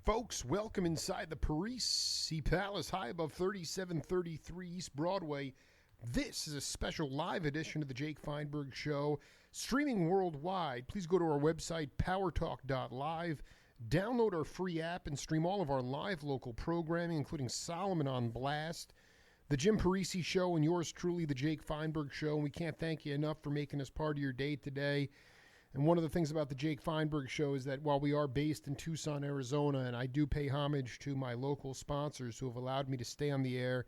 Folks, welcome inside the Parisi Palace, high above 3733 East Broadway. This is a special live edition of the Jake Feinberg Show, streaming worldwide. Please go to our website, powertalk.live, download our free app, and stream all of our live local programming, including Solomon on Blast, the Jim Parisi Show, and yours truly, the Jake Feinberg Show. And we can't thank you enough for making us part of your day today. And one of the things about the Jake Feinberg Show is that while we are based in Tucson, Arizona, and I do pay homage to my local sponsors who have allowed me to stay on the air,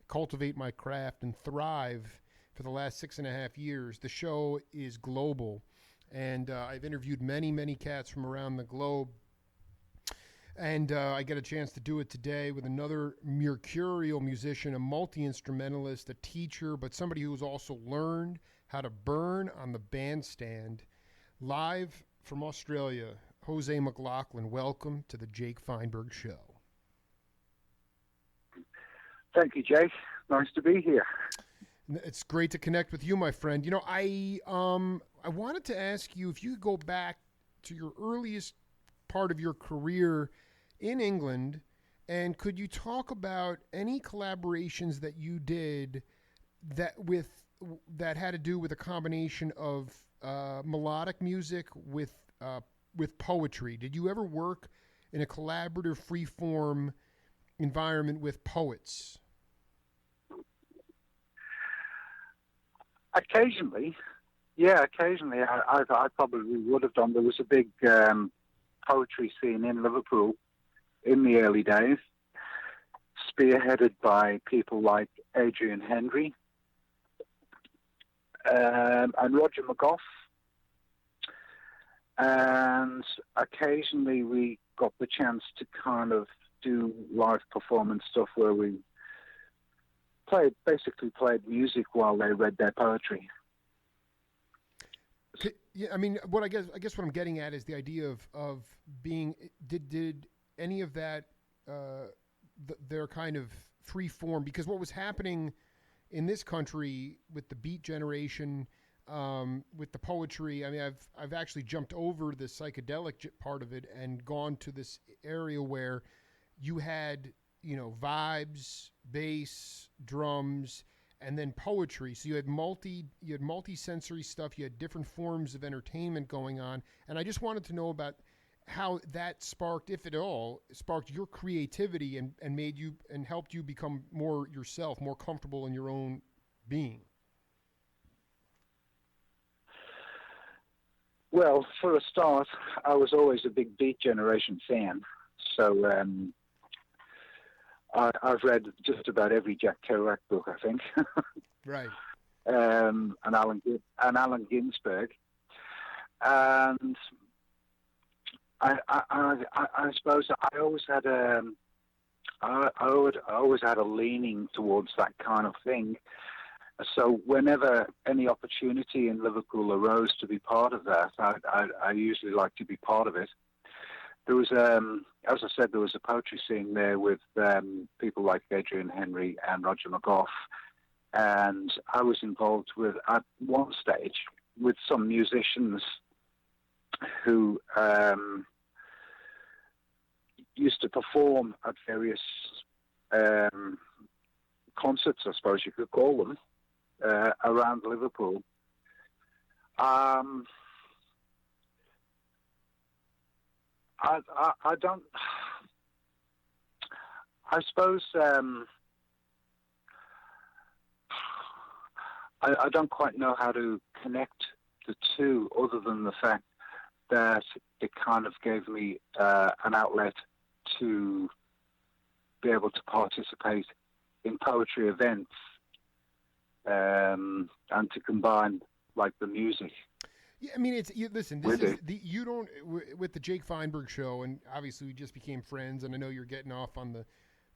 cultivate my craft, and thrive for the last 6.5 years, the show is global. And I've interviewed many, many cats from around the globe. And I get a chance to do it today with another mercurial musician, a multi-instrumentalist, a teacher, but somebody who's also learned how to burn on the bandstand. Live from Australia, Jose McLaughlin, welcome to the Jake Feinberg Show. Thank you, Jake. Nice to be here. It's great to connect with you, my friend. You know, I wanted to ask you if you could go back to your earliest part of your career in England, and could you talk about any collaborations that you did that had to do with a combination of melodic music with poetry? Did you ever work in a collaborative, free-form environment with poets? Occasionally, yeah. Occasionally, I probably would have done. There was a big poetry scene in Liverpool in the early days, spearheaded by people like Adrian Henry and Roger McGough. And occasionally we got the chance to kind of do live performance stuff where we basically played music while they read their poetry. Yeah, I mean, I guess what I'm getting at is the idea of being. Did any of that their kind of free form? Because what was happening in this country with the Beat Generation, with the poetry, I mean, I've actually jumped over the psychedelic part of it and gone to this area where you had, vibes, bass, drums, and then poetry. So you had multi-sensory stuff. You had different forms of entertainment going on. And I just wanted to know about how that sparked, if at all, sparked your creativity and made you and helped you become more yourself, more comfortable in your own being. Well, for a start, I was always a big Beat Generation fan. So I've read just about every Jack Kerouac book, I think. Right. And Allen Ginsberg. And I suppose I always had I always had a leaning towards that kind of thing. So whenever any opportunity in Liverpool arose to be part of that, I usually like to be part of it. There was, as I said, there was a poetry scene there with people like Adrian Henry and Roger McGough, and I was involved with at one stage with some musicians who used to perform at various concerts, I suppose you could call them, around Liverpool. I don't. I suppose I don't quite know how to connect the two, other than the fact that it kind of gave me an outlet to be able to participate in poetry events and to combine like the music. Yeah, I mean, listen. You don't with the Jake Feinberg Show, and obviously we just became friends. And I know you're getting off on the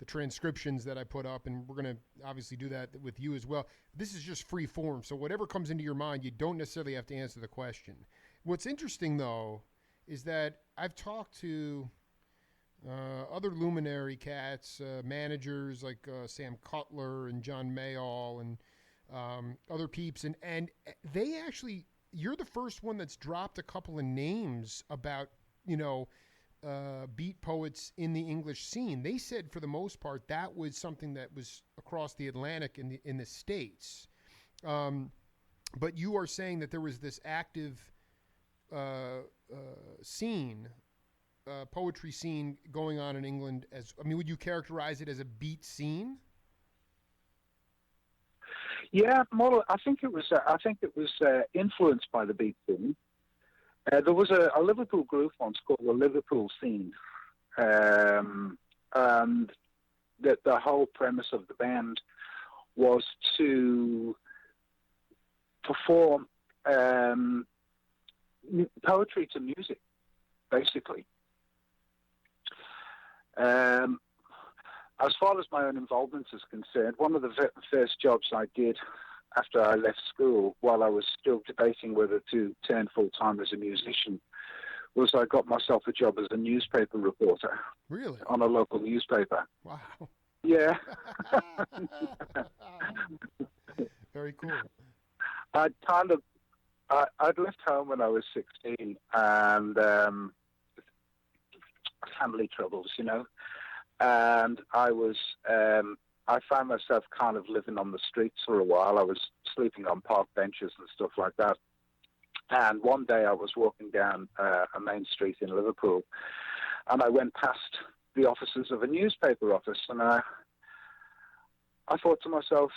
transcriptions that I put up, and we're going to obviously do that with you as well. This is just free form, so whatever comes into your mind, you don't necessarily have to answer the question. What's interesting though is that I've talked to other luminary cats, managers like Sam Cutler and John Mayall and other peeps, and they actually. You're the first one that's dropped a couple of names about, beat poets in the English scene. They said for the most part that was something that was across the Atlantic in the States. But you are saying that there was this active scene, poetry scene going on in England. Would you characterize it as a beat scene? Yeah, more. I think it was. Influenced by the beat scene. There was a Liverpool group once called the Liverpool Scene, and the whole premise of the band was to perform poetry to music, basically. As far as my own involvement is concerned, one of the first jobs I did after I left school, while I was still debating whether to turn full-time as a musician, was I got myself a job as a newspaper reporter. Really? On a local newspaper. Wow. Yeah. Very cool. I'd left home when I was 16, and family troubles, and I found myself kind of living on the streets for a while. I was sleeping on park benches and stuff like that. And one day I was walking down a main street in Liverpool, and I went past the offices of a newspaper office, and I thought to myself,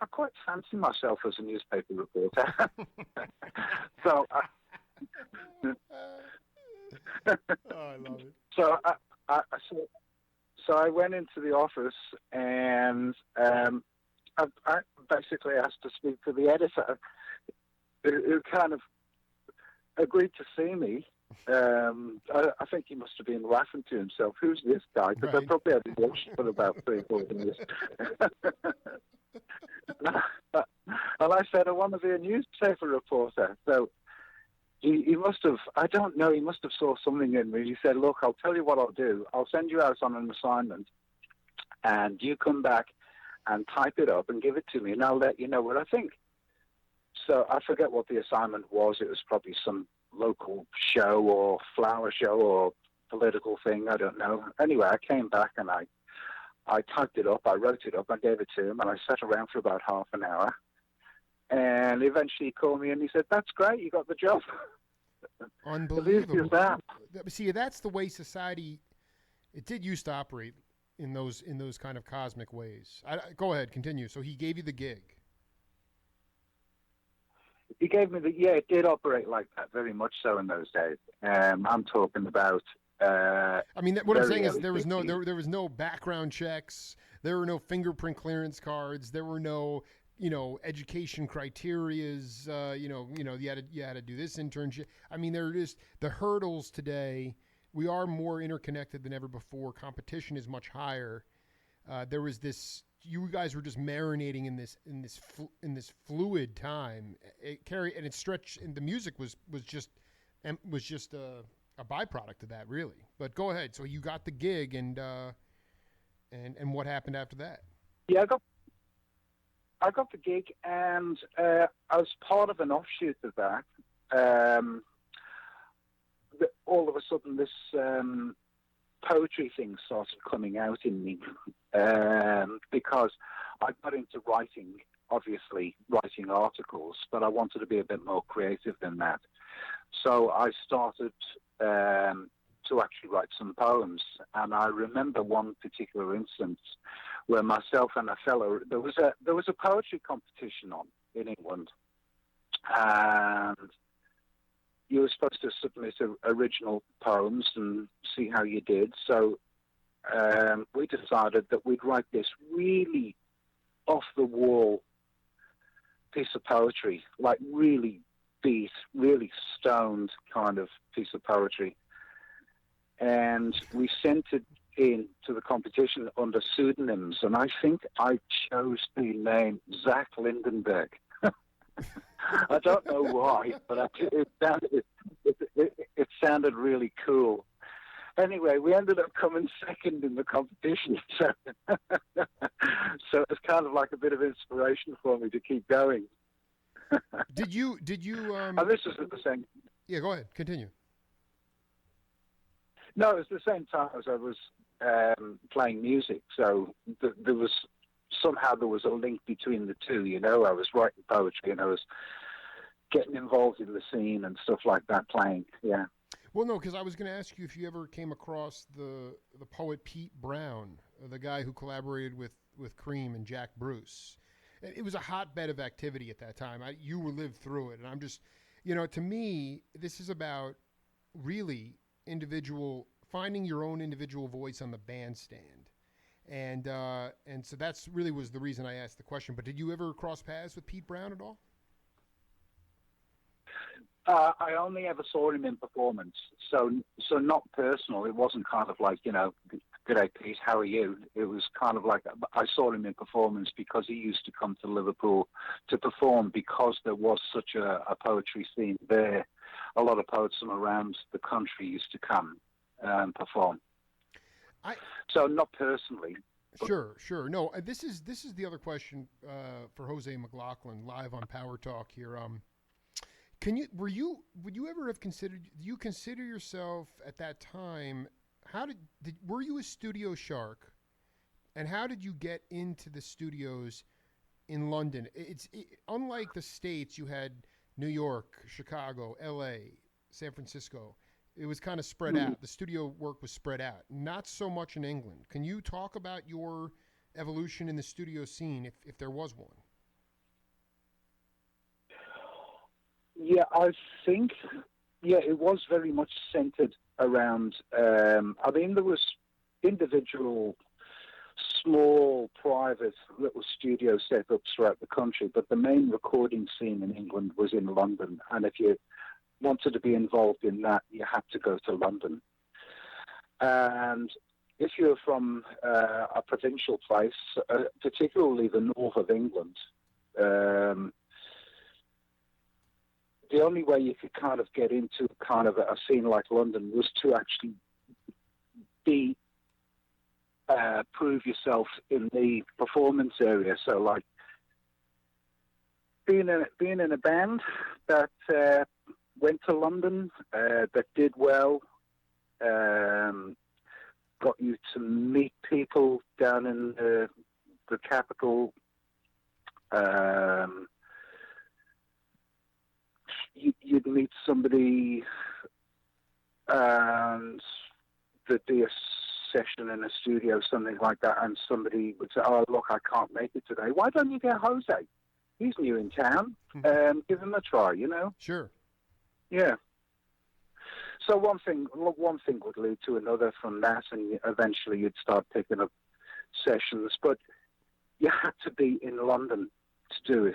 I quite fancy myself as a newspaper reporter. So I love it. So I went into the office, and I basically asked to speak to the editor, who kind of agreed to see me. I think he must have been laughing to himself. Who's this guy? Because I probably hadn't watched for about 3-4 years. And I said, I want to be a newspaper reporter. So he must have, I don't know, he must have saw something in me. He said, look, I'll tell you what I'll do. I'll send you out on an assignment, and you come back and type it up and give it to me, and I'll let you know what I think. So I forget what the assignment was. It was probably some local show or flower show or political thing. I don't know. Anyway, I came back and I typed it up. I wrote it up. I gave it to him, and I sat around for about half an hour. And eventually he called me and he said, "That's great. You got the job." Unbelievable. See, that's the way society, it did used to operate in those kind of cosmic ways. Go ahead, continue. So he gave you the gig. He gave me it did operate like that, very much so in those days. I'm talking about. What I'm saying is there was no background checks. There were no fingerprint clearance cards. There were no, education criterias. You had to do this internship. There are just the hurdles today. We are more interconnected than ever before. Competition is much higher. There was this. You guys were just marinating in this fluid time. It stretched, and the music was just a byproduct of that, really. But go ahead. So you got the gig, and what happened after that? Yeah, I got the gig, and as part of an offshoot of that, all of a sudden this poetry thing started coming out in me, because I got into writing, obviously writing articles, but I wanted to be a bit more creative than that. So I started to actually write some poems, and I remember one particular instance where myself and a fellow, there was a poetry competition on in England, and you were supposed to submit original poems and see how you did. So we decided that we'd write this really off-the-wall piece of poetry, like really beat, really stoned kind of piece of poetry. And we sent it in to the competition under pseudonyms, and I think I chose the name Zach Lindenberg. I don't know why, but it sounded really cool. Anyway, we ended up coming second in the competition, so it's kind of like a bit of inspiration for me to keep going. Did you? And this is at the same. Yeah, go ahead. Continue. No, it was the same time as I was playing music. So there was a link between the two. You know, I was writing poetry and I was getting involved in the scene and stuff like that, playing. Yeah. Well, no, because I was going to ask you if you ever came across the poet Pete Brown, the guy who collaborated with Cream and Jack Bruce. It was a hotbed of activity at that time. You lived through it, and I'm just, to me, this is about really finding your own individual voice on the bandstand, and so that's really was the reason I asked the question. But did you ever cross paths with Pete Brown at all? I only ever saw him in performance, so not personal. It wasn't kind of like, good day, Pete, how are you? It was kind of like I saw him in performance because he used to come to Liverpool to perform because there was such a poetry scene there. A lot of poets from around the country used to come and perform. So not personally. Sure. No, this is the other question for Jose McLaughlin live on Power Talk here. Would you ever have considered? Do you consider yourself at that time? Were you a studio shark, and how did you get into the studios in London? Unlike the States, you had New York, Chicago, L.A., San Francisco. It was kind of spread out. The studio work was spread out. Not so much in England. Can you talk about your evolution in the studio scene, if there was one? Yeah, I think, it was very much centered around, there was individual, small, private little studio setups throughout the country, but the main recording scene in England was in London. And if you wanted to be involved in that, you had to go to London. And if you're from a provincial place, particularly the north of England, the only way you could kind of get into kind of a scene like London was to actually prove yourself in the performance area. So, like being in a band that went to London, that did well, got you to meet people down in the capital. You'd meet somebody and there'd be a session in a studio, something like that, and somebody would say, "Oh, look, I can't make it today. Why don't you get Jose? He's new in town. Give him a try, Sure. Yeah. So one thing would lead to another from that, and eventually you'd start picking up sessions. But you had to be in London to do it.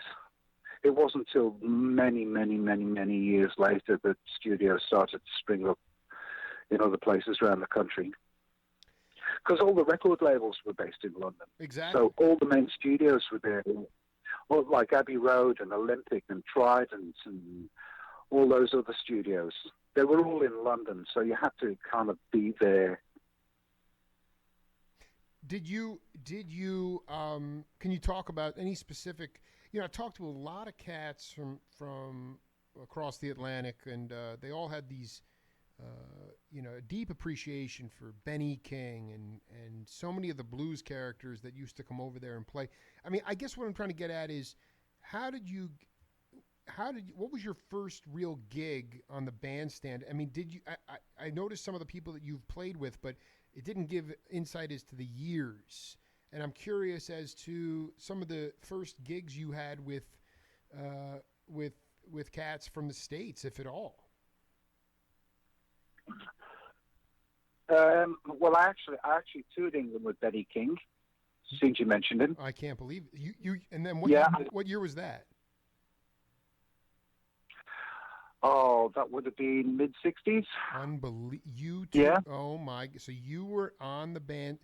It wasn't until many, many, many, many years later that studios started to spring up in other places around the country. Because all the record labels were based in London. Exactly. So all the main studios were there. Well, like Abbey Road and Olympic and Trident and all those other studios. They were all in London, so you had to kind of be there. Did you can you talk about any specific, I talked to a lot of cats from across the Atlantic, and they all had these, a deep appreciation for Benny King and so many of the blues characters that used to come over there and play. I mean, I guess what I'm trying to get at is, what was your first real gig on the bandstand? I mean, I noticed some of the people that you've played with, but it didn't give insight as to the years. And I'm curious as to some of the first gigs you had with cats from the States, if at all. Well, I actually toured England with Benny King, since you mentioned him. I can't believe it. You. And then what year was that? Oh, that would have been mid-'60s. You too? Yeah. Oh my! So you were on the band.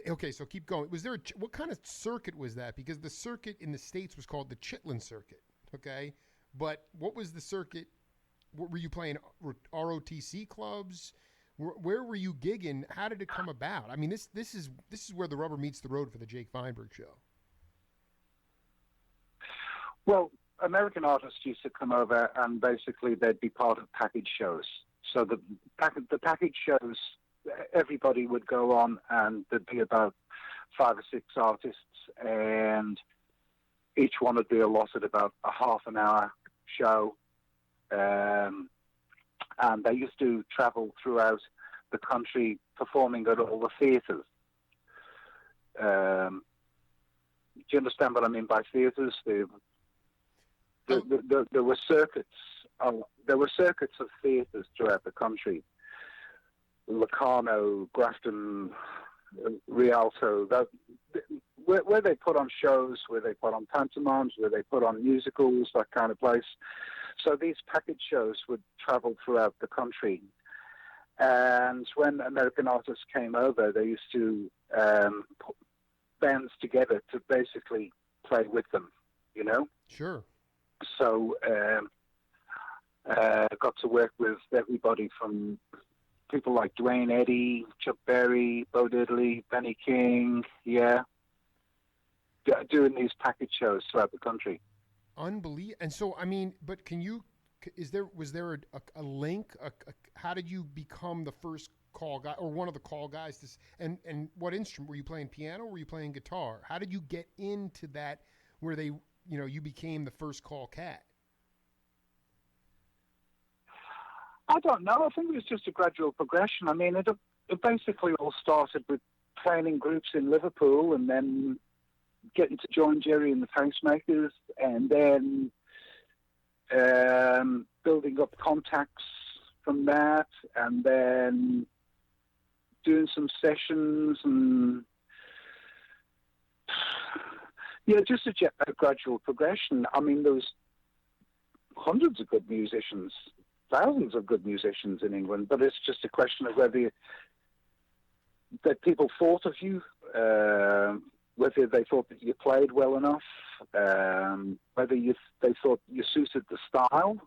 Okay, so keep going. Was there what kind of circuit was that? Because the circuit in the States was called the Chitlin Circuit. Okay, but what was the circuit? What were you playing? ROTC clubs? Where were you gigging? How did it come about? I mean, this is where the rubber meets the road for the Jake Feinberg Show. Well, American artists used to come over and basically they'd be part of package shows. So the package shows, everybody would go on, and there'd be about 5 or 6 artists, and each one would be allotted about a half an hour show. And they used to travel throughout the country performing at all the theatres. Do you understand what I mean by theatres? There were circuits. There were circuits of theatres throughout the country. Locarno, Grafton, Rialto, where they put on shows, where they put on pantomimes, where they put on musicals, that kind of place. So these package shows would travel throughout the country. And when American artists came over, they used to put bands together to basically play with them, you know? Sure. So got to work with everybody from people like Dwayne Eddy, Chuck Berry, Bo Diddley, Benny King, doing these package shows throughout the country. Unbelievable. And so, I mean, but was there a link? How did you become the first call guy or one of the call guys? And what instrument were you playing? Piano? Or were you playing guitar? How did you get into that where you became the first call cat? I don't know. I think it was just a gradual progression. I mean, it basically all started with playing in groups in Liverpool, and then getting to join Jerry and the Pacemakers, and then building up contacts from that, and then doing some sessions, and just a gradual progression. I mean, there was hundreds of good musicians, thousands of good musicians in England, but it's just a question of whether that people thought of you, whether they thought that you played well enough, whether they thought you suited the style,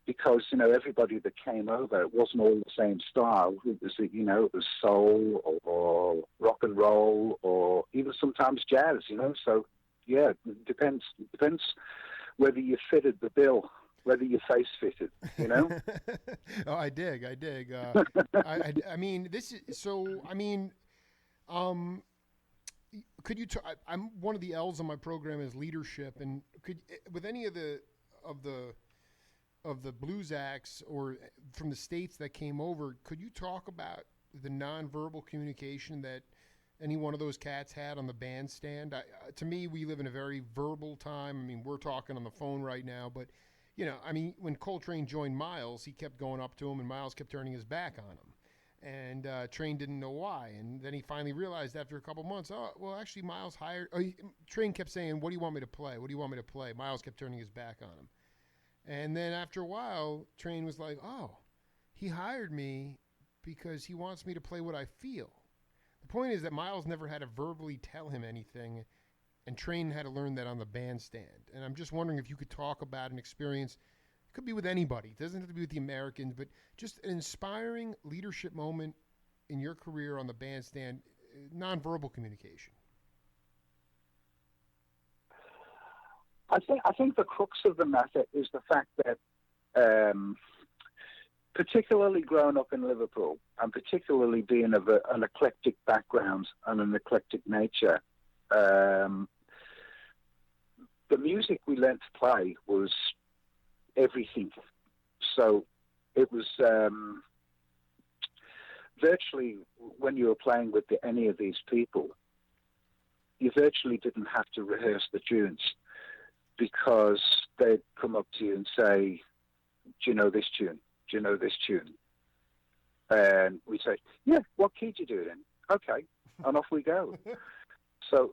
because everybody that came over, it wasn't all the same style. It was soul or rock and roll or even sometimes jazz. So it depends whether you fitted the bill, whether your face fitted. Oh, I dig. I mean, this is so. I mean, could you? I'm one of the L's on my program is leadership, and with any of the blues acts or from the States that came over, could you talk about the nonverbal communication that any one of those cats had on the bandstand? To me, we live in a very verbal time. I mean, we're talking on the phone right now, but I mean, when Coltrane joined Miles, he kept going up to him, and Miles kept turning his back on him. And Train didn't know why. And then he finally realized after a couple months, actually, Miles hired... Train kept saying, what do you want me to play? What do you want me to play? Miles kept turning his back on him. And then after a while, Train was like, he hired me because he wants me to play what I feel. The point is that Miles never had to verbally tell him anything, and Train had to learn that on the bandstand. And I'm just wondering if you could talk about an experience. It could be with anybody. It doesn't have to be with the Americans, but just an inspiring leadership moment in your career on the bandstand, nonverbal communication. I think the crux of the matter is the fact that, particularly growing up in Liverpool, and particularly being of an eclectic background and an eclectic nature, the music we learned to play was everything. So it was virtually, when you were playing with any of these people, you virtually didn't have to rehearse the tunes, because they'd come up to you and say, do you know this tune? Do you know this tune? And we'd say, yeah, what key do you do it in? Okay, and off we go. So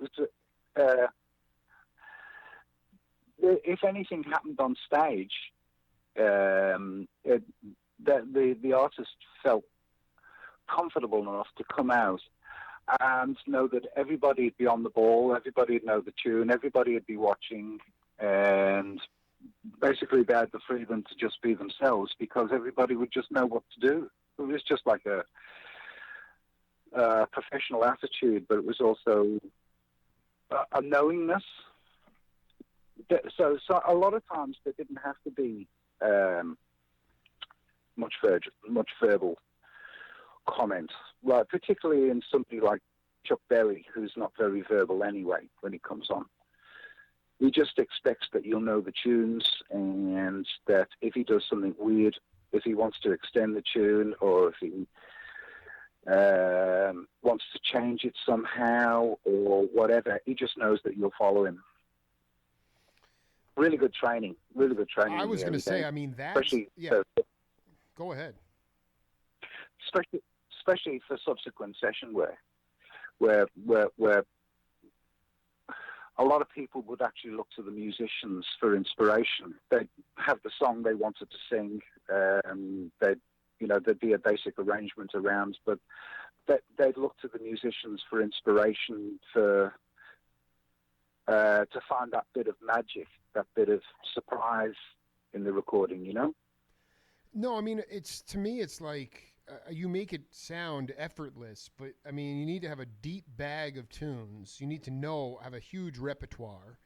if anything happened on stage, the artist felt comfortable enough to come out and know that everybody would be on the ball, everybody would know the tune, everybody would be watching, and basically they had the freedom to just be themselves, because everybody would just know what to do. It was just like a professional attitude, but it was also a knowingness. So a lot of times there didn't have to be, much verbal comment, right? Particularly in somebody like Chuck Berry, who's not very verbal anyway when he comes on. He just expects that you'll know the tunes, and that if he does something weird, if he wants to extend the tune, or if he wants to change it somehow or whatever, he just knows that you'll follow him. Really good training. I was going to say, I mean, that's, especially, yeah. Go ahead. Especially for subsequent session work, where a lot of people would actually look to the musicians for inspiration. They'd have the song they wanted to sing, there'd be a basic arrangement around, but they'd look to the musicians for inspiration to find that bit of magic, that bit of surprise in the recording, you know? No, I mean, to me, it's like you make it sound effortless, but I mean, you need to have a deep bag of tunes. You need to have a huge repertoire.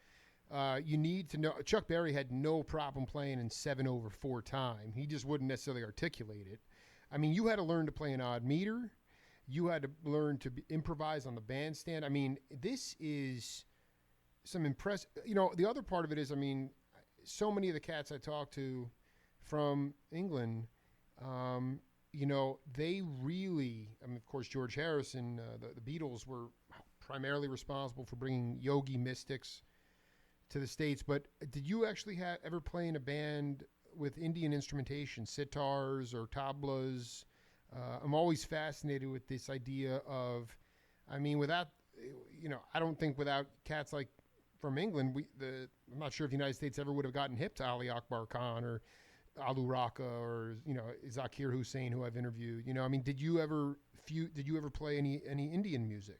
You need to know. Chuck Berry had no problem playing in 7/4 time. He just wouldn't necessarily articulate it. I mean, you had to learn to play an odd meter. You had to learn to improvise on the bandstand. I mean, this is some impressive. You know, the other part of it is, I mean, so many of the cats I talked to from England, you know, they really, I mean, of course, George Harrison, the Beatles were primarily responsible for bringing Yogi Mystics to the States. But did you actually ever play in a band with Indian instrumentation, sitars or tablas? I'm always fascinated with this idea of, I mean, without, you know, I don't think without cats like from England, I'm not sure if the United States ever would have gotten hip to Ali Akbar Khan or Alu Raka or, you know, Zakir Hussain, who I've interviewed. You know, I mean, did you ever play any Indian music?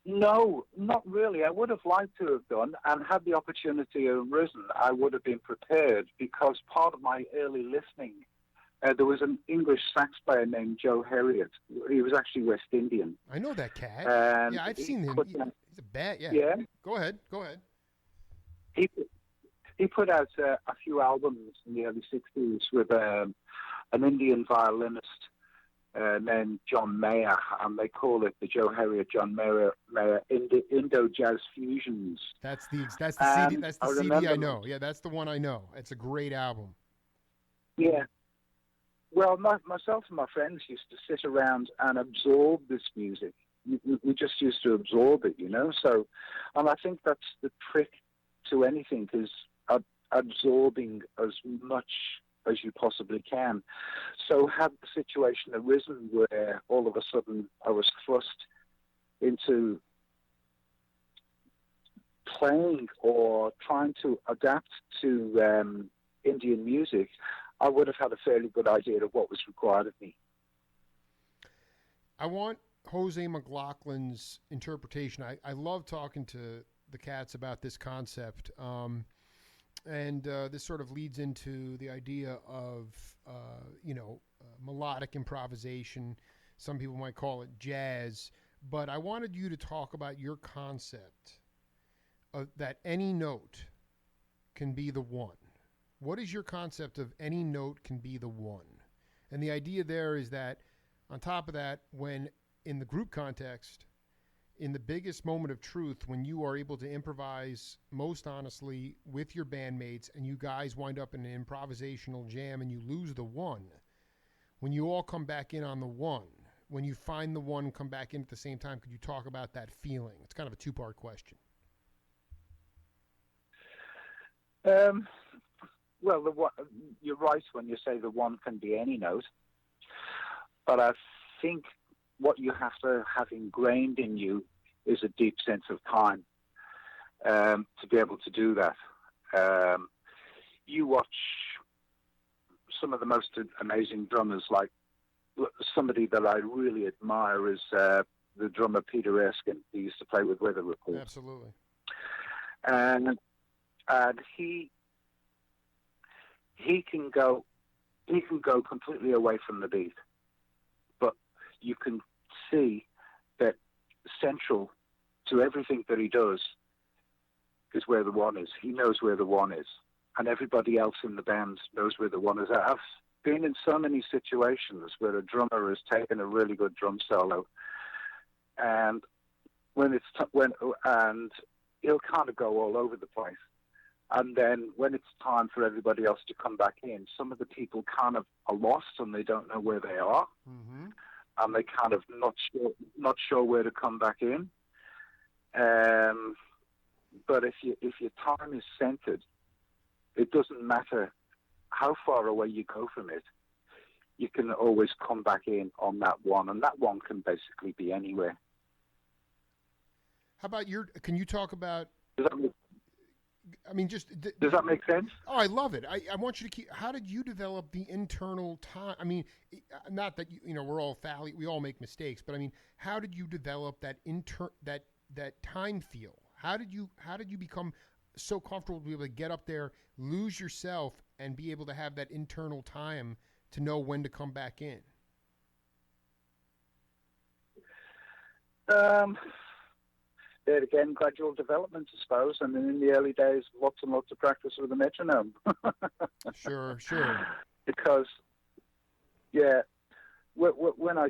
No, not really. I would have liked to have done, and had the opportunity arisen, I would have been prepared, because part of my early listening, there was an English sax player named Joe Heriot. He was actually West Indian. I know that cat. And yeah, I've seen him. He's a bat. Yeah. Yeah. Go ahead. He put out a few albums in the early 60s with an Indian violinist named John Mayer, and they call it the Joe Heriot John Mayer Indo Jazz Fusions. That's the CD. That's the CD I know. Yeah, that's the one I know. It's a great album. Yeah. Well, myself and my friends used to sit around and absorb this music. We just used to absorb it, you know. So, and I think that's the trick to anything, is absorbing as much as you possibly can. So had the situation arisen where all of a sudden I was thrust into playing or trying to adapt to Indian music, I would have had a fairly good idea of what was required of me. I want Jose McLaughlin's interpretation. I love talking to the cats about this concept. And this sort of leads into the idea of, melodic improvisation. Some people might call it jazz. But I wanted you to talk about your concept of that any note can be the one. What is your concept of any note can be the one? And the idea there is that, on top of that, when in the group context, in the biggest moment of truth, when you are able to improvise most honestly with your bandmates and you guys wind up in an improvisational jam and you lose the one, when you all come back in on the one, when you find the one, come back in at the same time, could you talk about that feeling? It's kind of a two-part question. Well, you're right when you say the one can be any note, but I think what you have to have ingrained in you is a deep sense of time to be able to do that. You watch some of the most amazing drummers, like somebody that I really admire is the drummer Peter Erskine. He used to play with Weather Report. Absolutely. And he can go completely away from the beat, but you can see that central to everything that he does is where the one is. He knows where the one is, and everybody else in the band knows where the one is at. I've been in so many situations where a drummer has taken a really good drum solo, and and he'll kind of go all over the place. And then when it's time for everybody else to come back in, some of the people kind of are lost and they don't know where they are, and they kind of not sure where to come back in. But if your time is centered, it doesn't matter how far away you go from it. You can always come back in on that one, and that one can basically be anywhere. How about can you talk about? Does that make sense? Oh, I love it. I want you to keep. How did you develop the internal time? I mean, not that we're all we all make mistakes, but I mean, how did you develop that that time feel? How did you become so comfortable to be able to get up there, lose yourself, and be able to have that internal time to know when to come back in? There again, gradual development, I suppose. And then in the early days, lots and lots of practice with the metronome. Sure. Because, yeah, when I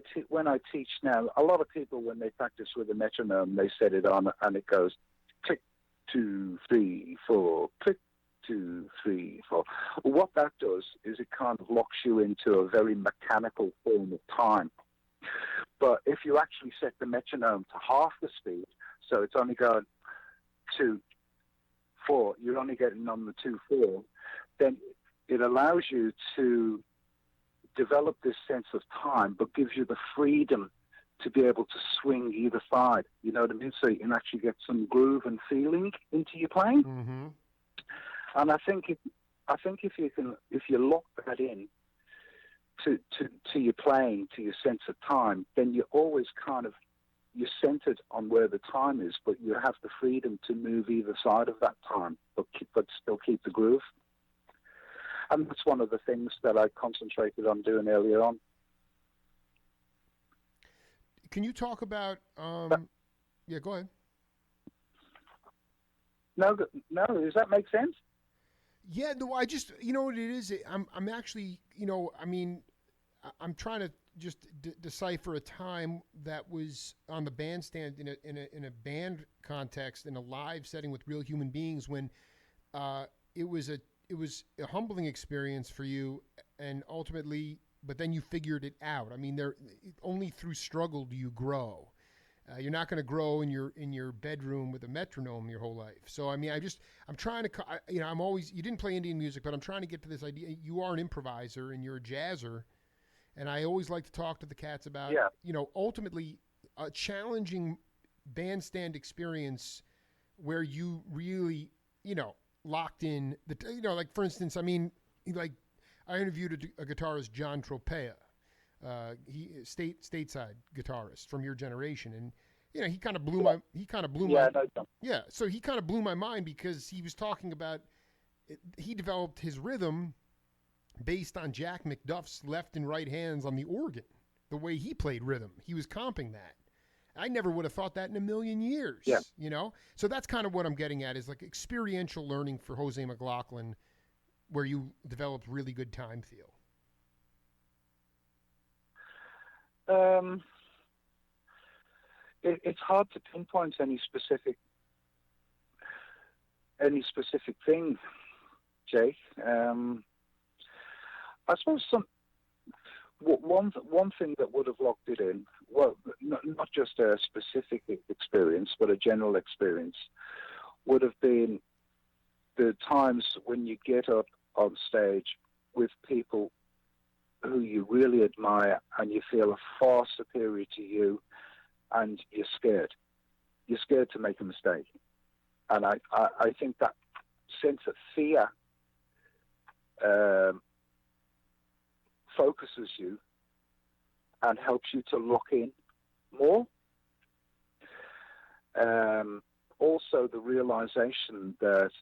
teach now, a lot of people, when they practice with a metronome, they set it on and it goes click, 2, 3, 4, click, 2, 3, 4. What that does is it kind of locks you into a very mechanical form of time. But if you actually set the metronome to half the speed, so it's only going 2, 4, you're only getting on the 2, 4, then it allows you to develop this sense of time, but gives you the freedom to be able to swing either side. You know what I mean? So you can actually get some groove and feeling into your playing. Mm-hmm. And I think if you lock that in to your playing, to your sense of time, then you're always you're centered on where the time is, but you have the freedom to move either side of that time, but still keep the groove. And that's one of the things that I concentrated on doing earlier on. Can you talk about? Yeah, go ahead. No. Does that make sense? Yeah, no. I just, what it is. I'm actually, I'm trying to just decipher a time that was on the bandstand in a band context, in a live setting with real human beings, when it was a humbling experience for you, and ultimately, but then you figured it out. I mean, only through struggle do you grow. You're not going to grow in your bedroom with a metronome your whole life. So I mean, I'm trying to, you didn't play Indian music, but I'm trying to get to this idea. You are an improviser and you're a jazzer, and I always like to talk to the cats about, ultimately a challenging bandstand experience where you really, locked in like, for instance, I mean, like, I interviewed a guitarist, John Tropea. He stateside guitarist from your generation, and he kind of blew my so he kind of blew my mind, because he was talking about he developed his rhythm based on Jack McDuff's left and right hands on the organ, the way he played rhythm. He was comping that. I never would have thought that in a million years. So that's kind of what I'm getting at, is like experiential learning for Jose McLaughlin, where you developed really good time feel. It's hard to pinpoint any specific thing, Jake. I suppose one thing that would have locked it in, well, not just a specific experience, but a general experience, would have been the times when you get up on stage with people who you really admire and you feel are far superior to you, and you're scared. You're scared to make a mistake. And I think that sense of fear focuses you and helps you to lock in more. Also, the realization that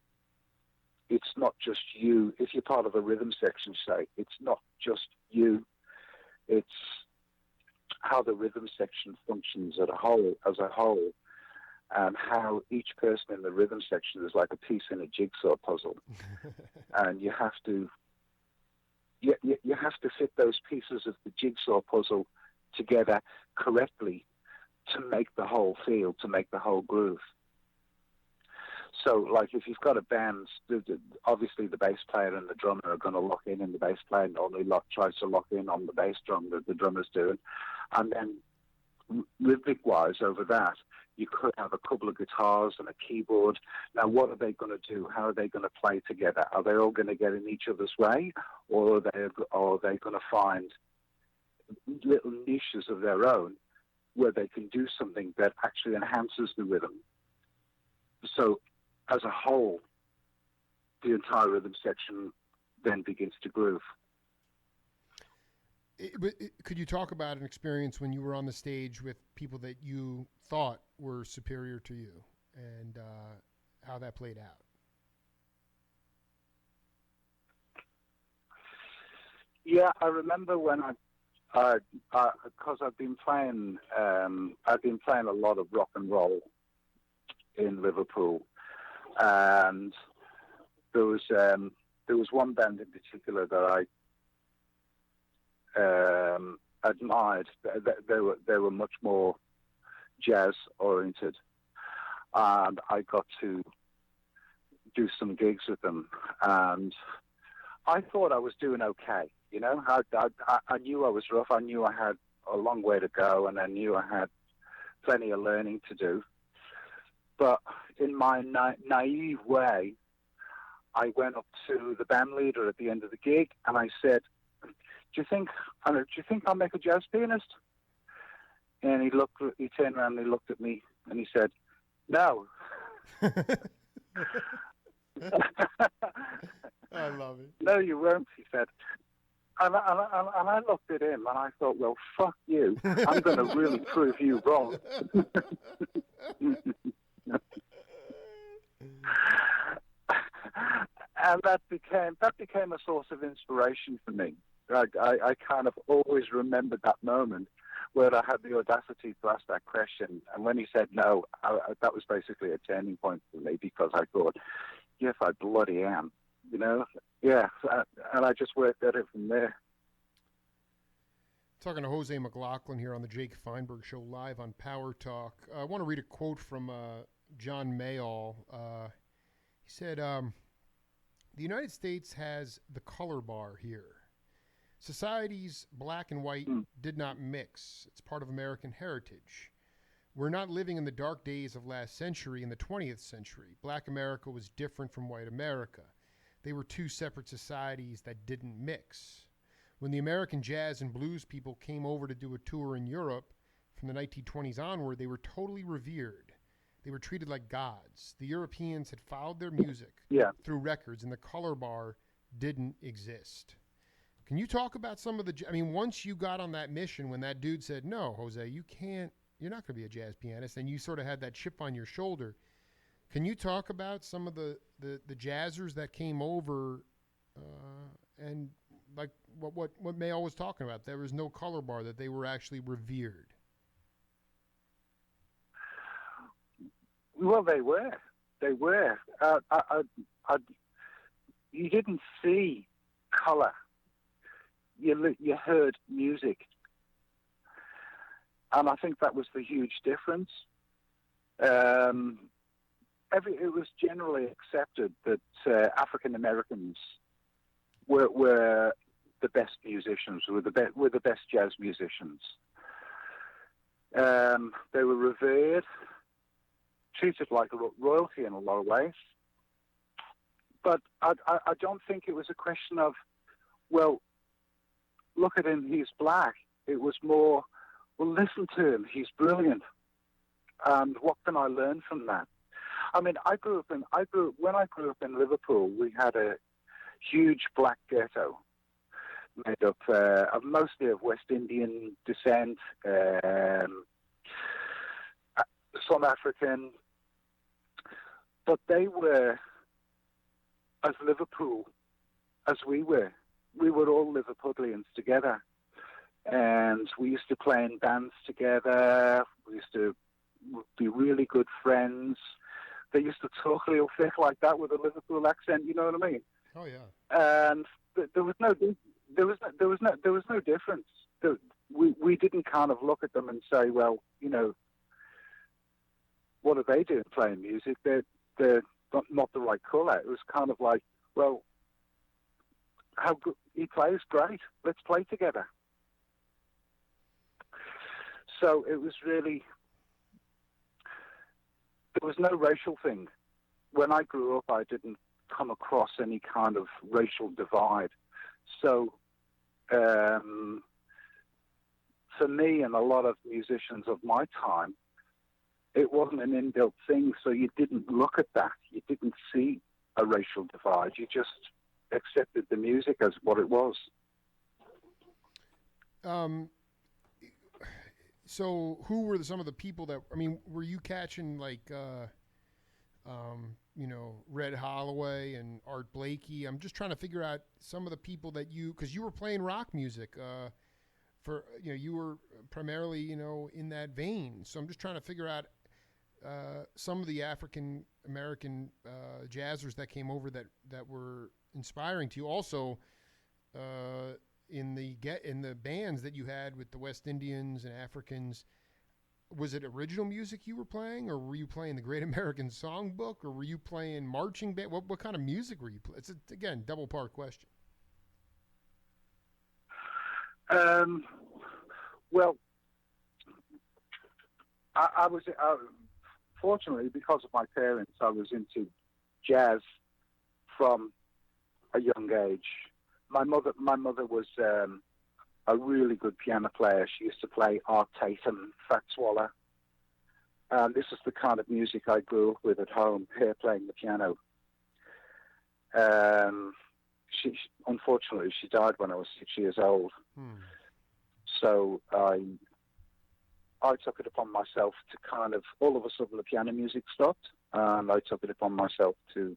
it's not just you. If you're part of a rhythm section, say, it's not just you. It's how the rhythm section functions as a whole. and how each person in the rhythm section is like a piece in a jigsaw puzzle, and you have to fit those pieces of the jigsaw puzzle together correctly to make the whole feel, to make the whole groove. So, like, if you've got a band, obviously the bass player and the drummer are going to lock in, and the bass player normally tries to lock in on the bass drum that the drummer's doing. And then rhythmic-wise over that, you could have a couple of guitars and a keyboard. Now, what are they going to do? How are they going to play together? Are they all going to get in each other's way, or are they going to find little niches of their own where they can do something that actually enhances the rhythm? So, as a whole, the entire rhythm section then begins to groove. Could you talk about an experience when you were on the stage with people that you thought were superior to you, and how that played out? Yeah, I remember when because I've been playing a lot of rock and roll in Liverpool, and there was one band in particular that I admired. They were much more jazz oriented, and I got to do some gigs with them, and I thought I was doing okay. You know, I knew I was rough. I knew I had a long way to go, and I knew I had plenty of learning to do. But in my naive way, I went up to the band leader at the end of the gig, and I said, "Do you think I'll make a jazz pianist?" And he turned around and he looked at me and he said, "No." I love it. "No, you won't," he said. And I looked at him and I thought, well, fuck you. I'm going to really prove you wrong. And that became a source of inspiration for me. I kind of always remembered that moment where I had the audacity to ask that question. And when he said no, that was basically a turning point for me, because I thought, yes, I bloody am. You know, yeah, and I just worked at it from there. Talking to Jose McLaughlin here on the Jake Feinberg Show live on Power Talk. I want to read a quote from John Mayall. He said, "The United States has the color bar here. Society's black and white did not mix. It's part of American heritage. We're not living in the dark days of last century in the 20th century. Black America was different from white America. They were two separate societies that didn't mix. When the American jazz and blues people came over to do a tour in Europe from the 1920s onward, they were totally revered. They were treated like gods. The Europeans had followed their music through records, and the color bar didn't exist." Can you talk about some of the, once you got on that mission, when that dude said, "No, Jose, you're not going to be a jazz pianist," and you sort of had that chip on your shoulder, can you talk about some of the jazzers that came over and like what Mayall was talking about? There was no color bar, that they were actually revered. Well, they were. You didn't see color. You heard music. And I think that was the huge difference. It was generally accepted that African Americans were the best musicians, were the best jazz musicians. They were revered, treated like royalty in a lot of ways. But I don't think it was a question of, well, look at him, he's black. It was more, well, listen to him, he's brilliant. And what can I learn from that? When I grew up in Liverpool, we had a huge black ghetto made up of mostly of West Indian descent, some African, but they were as Liverpool as we were. We were all Liverpudlians together, and we used to play in bands together. We used to would be really good friends. They used to talk real thick like that with a Liverpool accent. You know what I mean? Oh yeah. And there was no difference. We didn't kind of look at them and say, well, you know, what are they doing playing music? They're not the right colour. It was kind of like, well, how good he plays, great. Let's play together. So it was really, there was no racial thing. When I grew up, I didn't come across any kind of racial divide. So for me and a lot of musicians of my time, it wasn't an inbuilt thing, so you didn't look at that. You didn't see a racial divide. You just accepted the music as what it was. So who were some of the people that, I mean, were you catching like, you know, Red Holloway and Art Blakey? I'm just trying to figure out some of the people that because you were playing rock music, for, you know, you were primarily, you know, in that vein. So I'm just trying to figure out some of the African American jazzers that came over that were inspiring to you. Also, in the bands that you had with the West Indians and Africans, was it original music you were playing, or were you playing the Great American Songbook, or were you playing marching band? What kind of music were you playing? It's again double part question. Well, I was fortunately, because of my parents, I was into jazz from a young age. My mother was a really good piano player. She used to play Art Tatum, Fats Waller. This is the kind of music I grew up with at home, her playing the piano. Unfortunately, she died when I was 6 years old. So I took it upon myself to kind of, all of a sudden the piano music stopped, and I took it upon myself to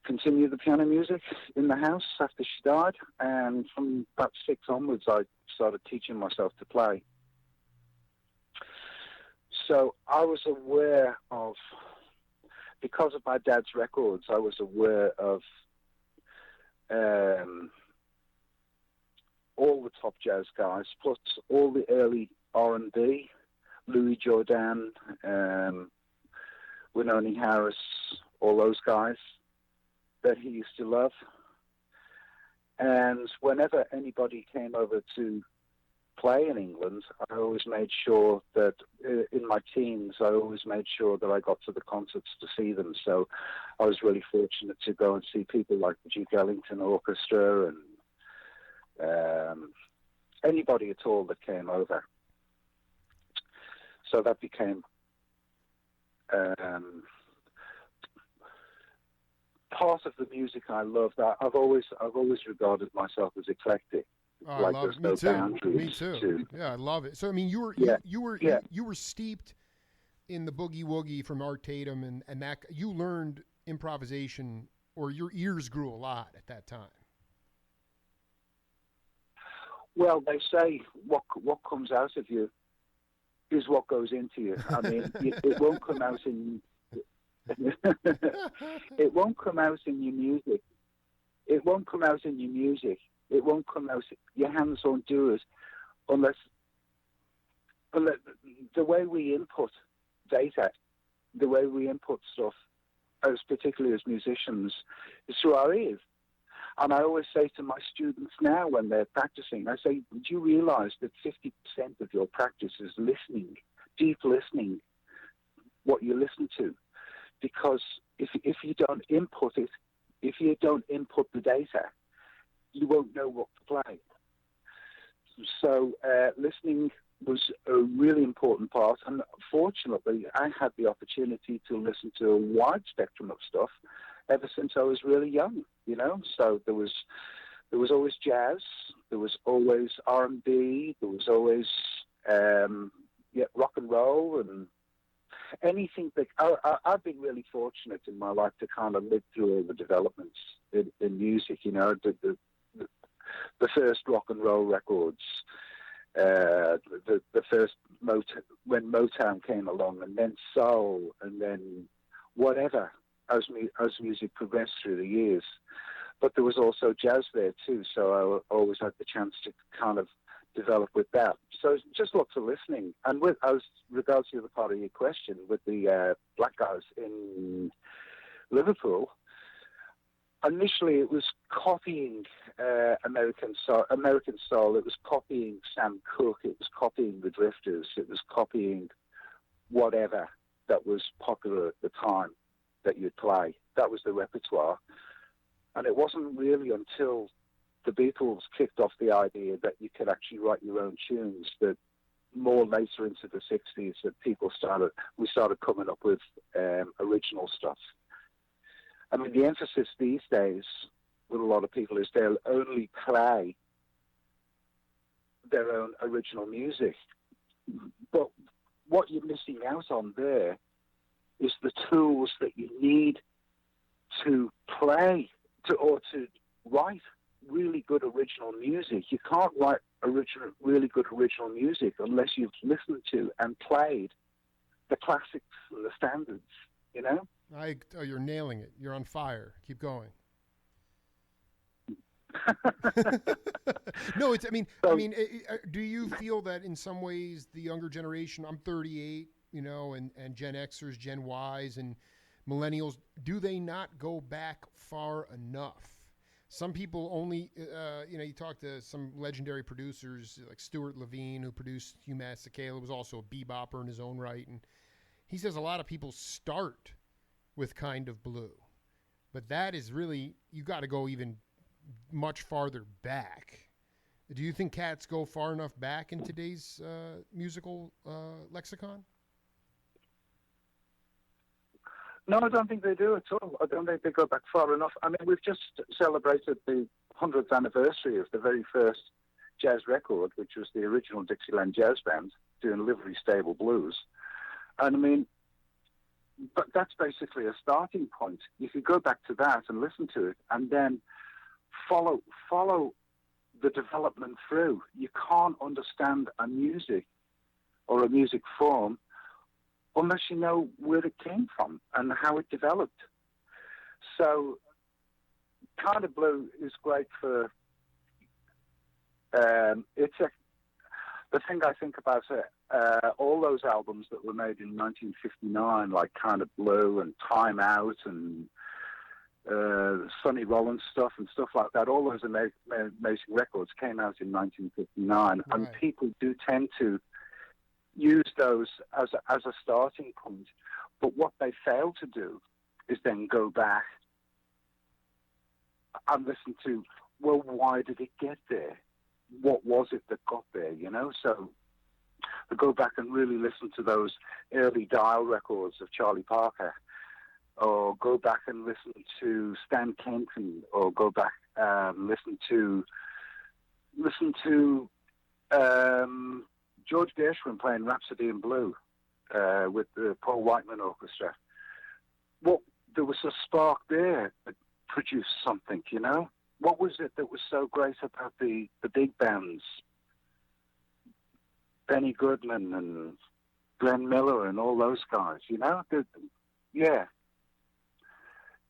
continue the piano music in the house after she died. And from about 6 onwards, I started teaching myself to play. So I was aware of, because of my dad's records, I was aware of all the top jazz guys, plus all the early R&B, Louis Jordan, Wynonie Harris, all those guys that he used to love. And whenever anybody came over to play in England, I always made sure that in my teens, I always made sure that I got to the concerts to see them. So I was really fortunate to go and see people like the Duke Ellington Orchestra and anybody at all that came over. So that became part of the music I loved. I've always regarded myself as eclectic. Like there's no boundaries. Me too. Yeah, I love it. So I mean, you were steeped in the boogie woogie from Art Tatum, and that you learned improvisation, or your ears grew a lot at that time. Well, they say what comes out of you is what goes into you. I mean, it won't come out in it won't come out in your music. It won't come out in your music. It won't come out. Your hands won't do it unless the way we input data, the way we input stuff, as particularly as musicians, is through our ears. And I always say to my students now when they're practicing, I say, do you realize that 50% of your practice is listening, deep listening, what you listen to? Because if you don't input it, if you don't input the data, you won't know what to play. So listening was a really important part. And fortunately, I had the opportunity to listen to a wide spectrum of stuff ever since I was really young, you know. So there was always jazz, there was always R&B, there was always rock and roll, and anything that I've been really fortunate in my life to kind of live through all the developments in music, you know, the first rock and roll records, the first when Motown came along, and then soul, and then whatever as music progressed through the years. But there was also jazz there too, so I always had the chance to kind of develop with that. So it's just lots of listening. And as regards to the other part of your question, with the black guys in Liverpool, initially it was copying American soul. It was copying Sam Cooke. It was copying the Drifters. It was copying whatever that was popular at the time that you'd play. That was the repertoire. And it wasn't really until the Beatles kicked off the idea that you could actually write your own tunes that more later into the 60s that we started coming up with original stuff. I mean, the emphasis these days with a lot of people is they'll only play their own original music. But what you're missing out on there is the tools that you need to play or to write really good original music. You can't write really good original music unless you've listened to and played the classics and the standards, you know? You're nailing it. You're on fire. Keep going. No, do you feel that in some ways the younger generation, I'm 38, and Gen Xers, Gen Ys, and millennials, do they not go back far enough? Some people only, you talk to some legendary producers like Stuart Levine, who produced Hugh Masekela, was also a bebopper in his own right, and he says a lot of people start with Kind of Blue, but that is really, you got to go even much farther back. Do you think cats go far enough back in today's musical lexicon? No, I don't think they do at all. I don't think they go back far enough. I mean, we've just celebrated the 100th anniversary of the very first jazz record, which was the original Dixieland Jazz Band doing Livery Stable Blues. And I mean, but that's basically a starting point. You could go back to that and listen to it and then follow the development through. You can't understand a music or a music form unless you know where it came from and how it developed. So Kind of Blue is great for, the thing I think about it, all those albums that were made in 1959, like Kind of Blue and Time Out and Sonny Rollins stuff and stuff like that, all those amazing records came out in 1959. Right. And people do tend to use those as a starting point. But what they fail to do is then go back and listen to, well, why did it get there? What was it that got there, So they go back and really listen to those early Dial records of Charlie Parker, or go back and listen to Stan Kenton, or go back and listen to George Gershwin playing Rhapsody in Blue with the Paul Whiteman Orchestra. Well, there was a spark there that produced something, What was it that was so great about the big bands? Benny Goodman and Glenn Miller and all those guys, Yeah.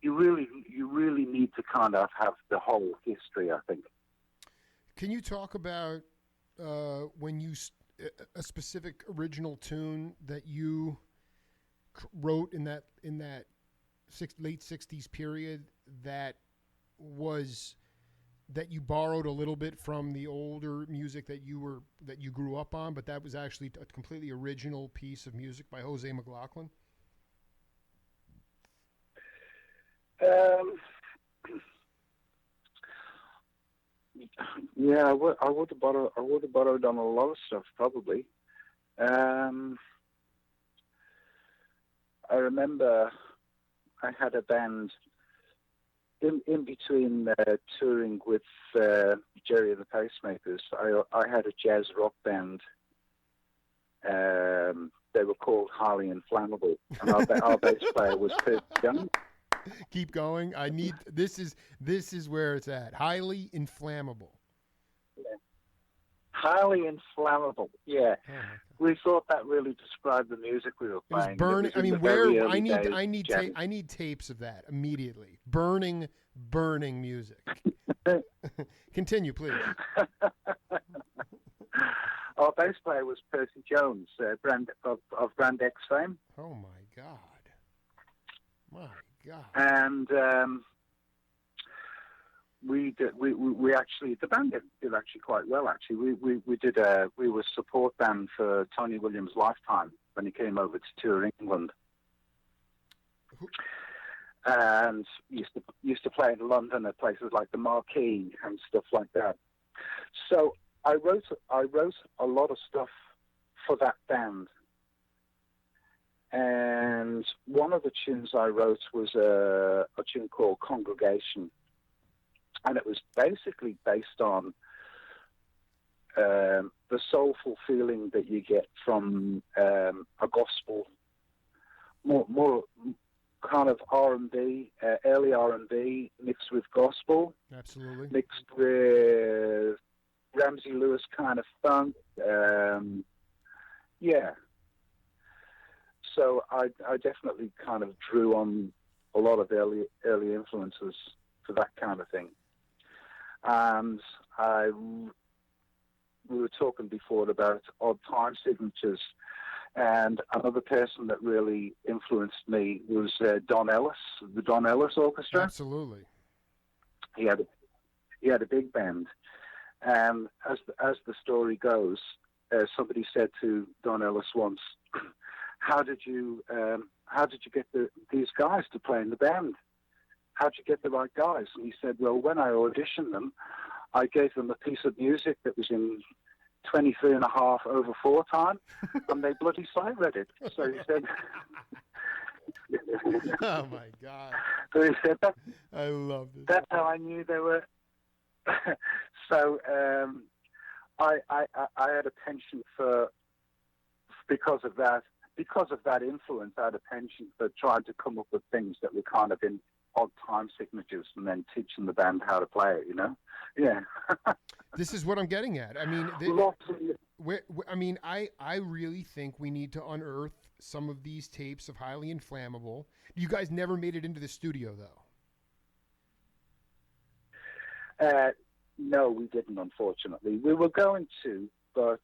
You really need to kind of have the whole history, I think. Can you talk about when you a specific original tune that you wrote in that late 60s period that you borrowed a little bit from the older music that you grew up on, but that was actually a completely original piece of music by Jose McLaughlin? Yeah, I would have borrowed on a lot of stuff probably. I remember I had a band in between touring with Jerry and the Pacemakers. I had a jazz rock band. They were called Highly Inflammable, and our bass player was Kurt Young. Keep going. This is where it's at. Highly Inflammable. Yeah. Highly inflammable. Yeah, Oh my God. we thought that really described the music we were It was playing. And burning. it I was in the mean, very where early days. I need tapes of that immediately. Burning music. Continue, please. Our bass player was Percy Jones, of Brand X fame. Oh my God. My God. And we actually, the band did actually quite well. Actually, we were support band for Tony Williams' lifetime when he came over to tour England, and used to play in London at places like the Marquee and stuff like that. So I wrote a lot of stuff for that band. And one of the tunes I wrote was a tune called Congregation. And it was basically based on the soulful feeling that you get from a gospel, more kind of R&B, early R&B mixed with gospel. Absolutely. Mixed with Ramsey Lewis kind of funk. Yeah. So I definitely kind of drew on a lot of early influences for that kind of thing. And we were talking before about odd time signatures, and another person that really influenced me was Don Ellis, the Don Ellis Orchestra. Absolutely. He had a big band, and as the story goes, somebody said to Don Ellis once, How did you get these guys to play in the band? How'd you get the right guys? And he said, well, when I auditioned them, I gave them a piece of music that was in 23.5 over 4 time, and they bloody sight read it. So he said, Oh my God. So he said that. I love this. That's how I knew they were. So I had a penchant because of that influence. I had a penchant for trying to come up with things that were kind of in odd time signatures, and then teaching the band how to play it. Yeah. This is what I'm getting at. I mean, I really think we need to unearth some of these tapes of Highly Inflammable. You guys never made it into the studio, though. No, we didn't, unfortunately. We were going to, but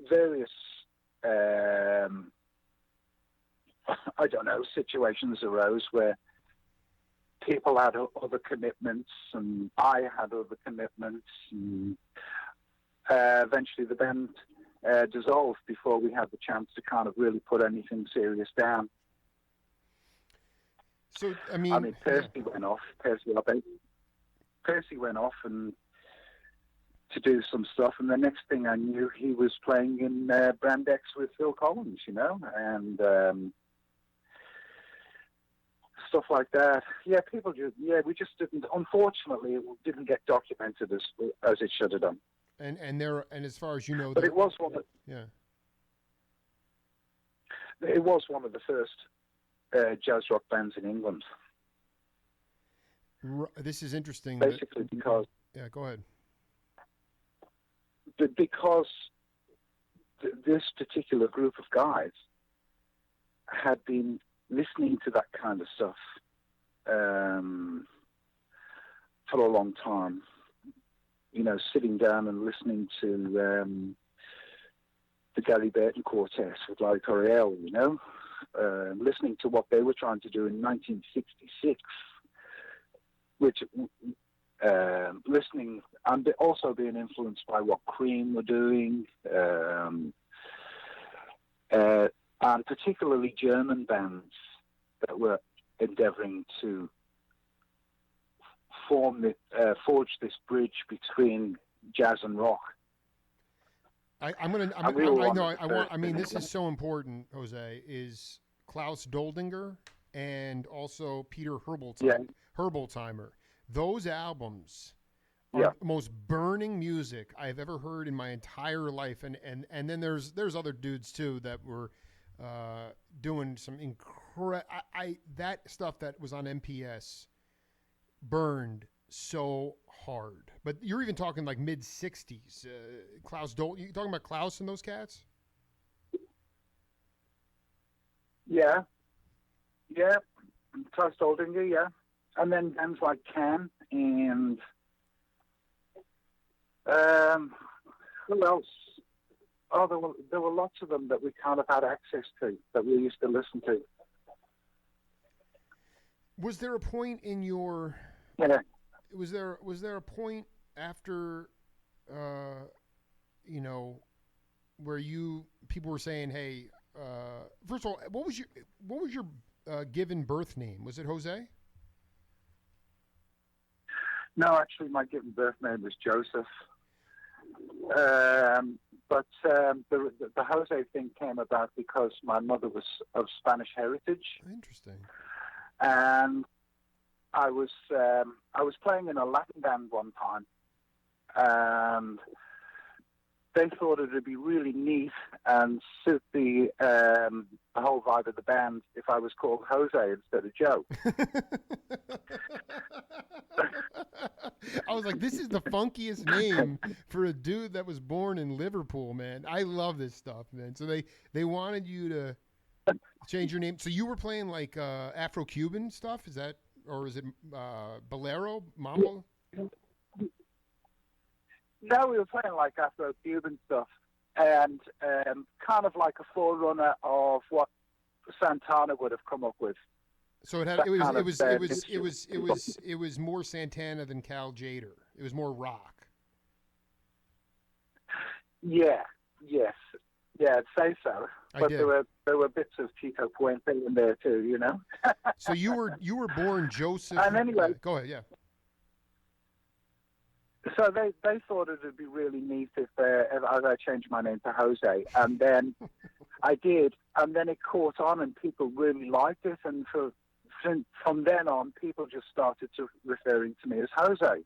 various, I don't know, situations arose where people had other commitments, and I had other commitments, and eventually the band dissolved before we had the chance to kind of really put anything serious down. So, I mean Percy went off. Percy went off and to do some stuff, and the next thing I knew, he was playing in Brand X with Phil Collins, and stuff like that. Yeah, we just didn't. Unfortunately, it didn't get documented as it should have done. And as far as you know, but it was one. It was one of the first jazz rock bands in England. This is interesting. Basically, because go ahead. Because this particular group of guys had been listening to that kind of stuff for a long time. Sitting down and listening to the Gary Burton Quartet with Larry Coryell, listening to what they were trying to do in 1966, which listening and also being influenced by what Cream were doing, and particularly German bands that were endeavoring to forge this bridge between jazz and rock. This is so important, Jose, is Klaus Doldinger and also Peter Herboltheimer. Those albums are the most burning music I've ever heard in my entire life. And then there's other dudes too that were doing some that stuff that was on MPS burned so hard. But you're even talking like mid '60s. Klaus Dolt. You talking about Klaus and those cats? Yeah, yeah. Klaus Doldinger, yeah. And then bands like Can and who else? Oh, there were lots of them that we kind of had access to that we used to listen to. Was there a point in your? Yeah. Was there a point after, you know, where people were saying, hey, first of all, what was your given birth name? Was it Jose? No, actually, my given birth name was Joseph. But the Jose thing came about because my mother was of Spanish heritage. Interesting. And I was playing in a Latin band one time, and they thought it would be really neat and suit the whole vibe of the band if I was called Jose instead of Joe. I was like, this is the funkiest name for a dude that was born in Liverpool, man. I love this stuff, man. So they wanted you to change your name. So you were playing like Afro-Cuban stuff? Is that, or is it bolero, mambo? No, we were playing like Afro-Cuban stuff, and kind of like a forerunner of what Santana would have come up with. So it was more Santana than Cal Jader. It was more rock. Yeah, yes, yeah, I'd say so. But there were bits of Tito Puente in there too, you know. So you were born Joseph. And anyway, go ahead, yeah. So they thought it would be really neat if I changed my name to Jose, and then I did, and then it caught on, and people really liked it, and from then on, people just started to referring to me as Jose.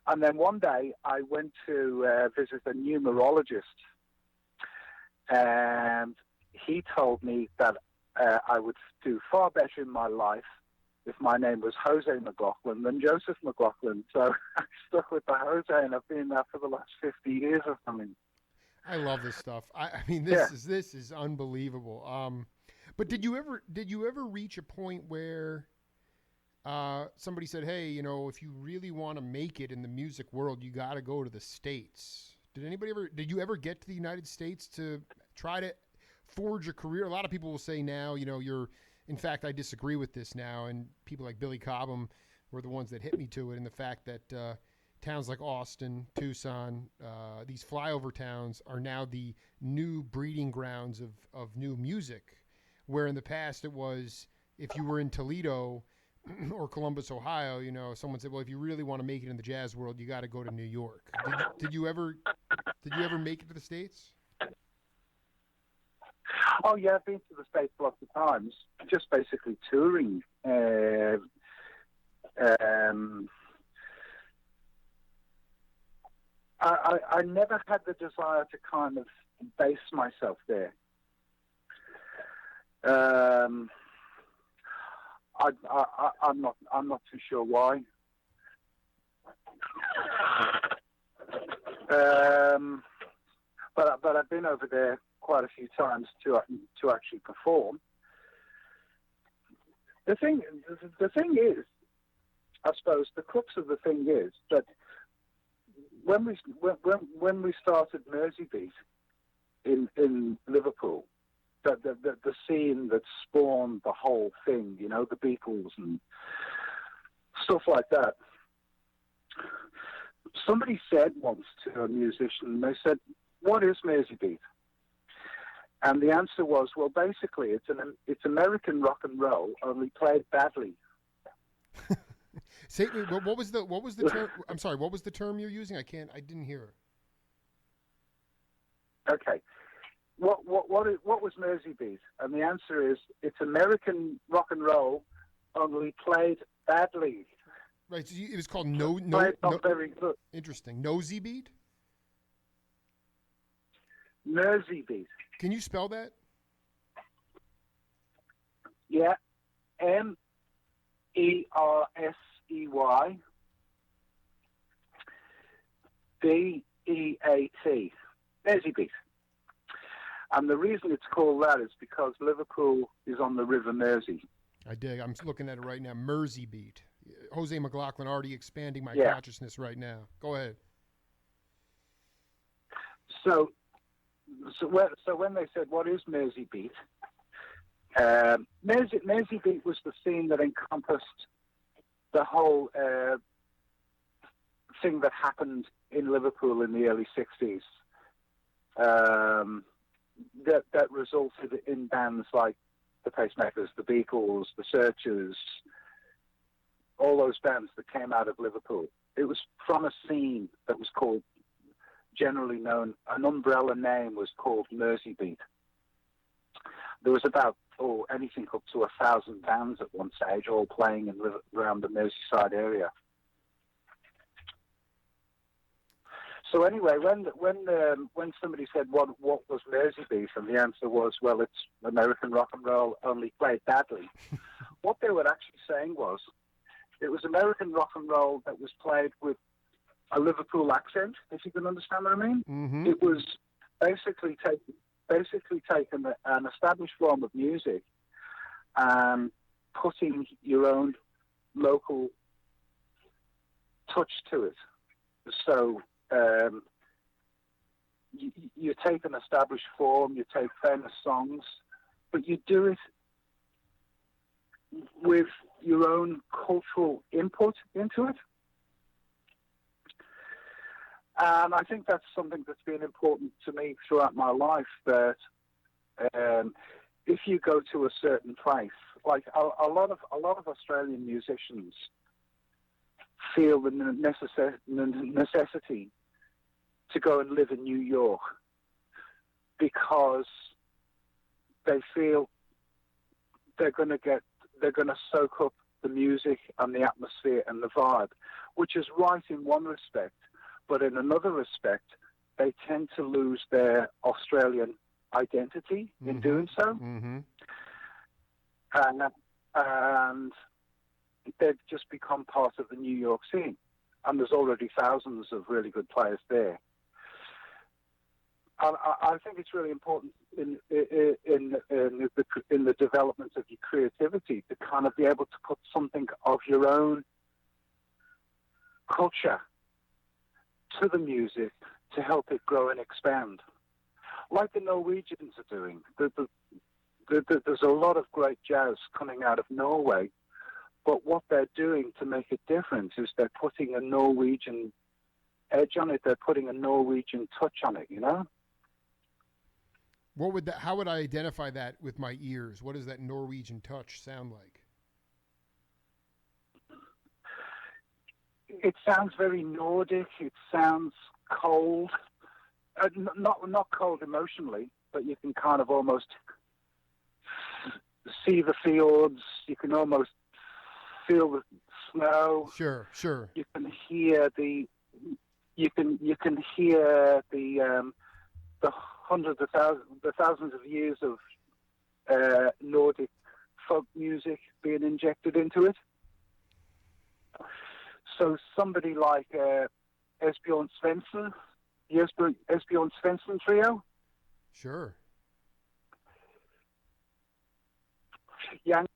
And then one day, I went to visit a numerologist, and he told me that I would do far better in my life if my name was Jose McLaughlin than Joseph McLaughlin. So I stuck with the Jose, and I've been there for the last 50 years or something. I love this stuff. I mean, this is unbelievable. But did you ever reach a point where somebody said, hey, you know, if you really want to make it in the music world, you got to go to the States? Did you ever get to the United States to try to forge a career? A lot of people will say now, you know, in fact, I disagree with this now, and people like Billy Cobham were the ones that hit me to it, and the fact that towns like Austin, Tucson, these flyover towns are now the new breeding grounds of new music, where in the past it was, if you were in Toledo or Columbus, Ohio, you know, someone said, well, if you really want to make it in the jazz world, you got to go to New York. Did you ever make it to the States? Oh, yeah, I've been to the States lots of times, just basically touring. I never had the desire to kind of base myself there. I'm not too sure why. But I've been over there quite a few times to actually perform. The thing is, I suppose the crux of the thing is that when we started Merseybeat in Liverpool, the scene that spawned the whole thing, you know, the Beatles and stuff like that. Somebody said once to a musician, they said, "What is Merseybeat?" And the answer was, well, basically, it's American rock and roll, only played badly. Say, what was the term? I'm sorry, what was the term you're using? I didn't hear it. Okay. What was Merseybeat? And the answer is, it's American rock and roll, only played badly. Right. So it was called played not very good. Interesting. Nosy beat. Merseybeat. Can you spell that? Yeah, MERSEY, B-E-A-T, Mersey Beat. And the reason it's called that is because Liverpool is on the River Mersey. I dig. I'm looking at it right now. Mersey Beat. Jose McLaughlin already expanding my consciousness right now. Go ahead. So when they said, what is Mersey Beat? Mersey Beat was the scene that encompassed the whole thing that happened in Liverpool in the early 60s. That resulted in bands like the Pacemakers, the Beatles, the Searchers, all those bands that came out of Liverpool. It was from a scene that was called, generally known, an umbrella name was called Mersey Beat. There was about anything up to 1,000 bands at one stage, all playing around the Merseyside area. So anyway, when somebody said what was Mersey Beat, and the answer was, well, it's American rock and roll only played badly. What they were actually saying was, it was American rock and roll that was played with a Liverpool accent, if you can understand what I mean. Mm-hmm. It was basically taken an established form of music and putting your own local touch to it. So you take an established form, you take famous songs, but you do it with your own cultural input into it. And I think that's something that's been important to me throughout my life, that if you go to a certain place, like a lot of Australian musicians feel the necessity to go and live in New York because they feel they're going to soak up the music and the atmosphere and the vibe, which is right in one respect, but in another respect, they tend to lose their Australian identity in doing so. Mm-hmm. And they've just become part of the New York scene. And there's already thousands of really good players there. And I think it's really important in the development of your creativity to kind of be able to put something of your own culture to the music to help it grow and expand, like the Norwegians are doing. There's a lot of great jazz coming out of Norway, but what they're doing to make a difference is they're putting a Norwegian edge on it. They're putting a Norwegian touch on it, you know? How would I identify that with my ears? What does that Norwegian touch sound like? It sounds very Nordic. It sounds cold. Not cold emotionally, but you can kind of almost see the fjords. You can almost feel the snow. Sure. You can hear the hundreds of thousands of years of Nordic folk music being injected into it. So somebody like Esbjørn Svensson, the Esbjørn Svensson trio. Sure. Jan.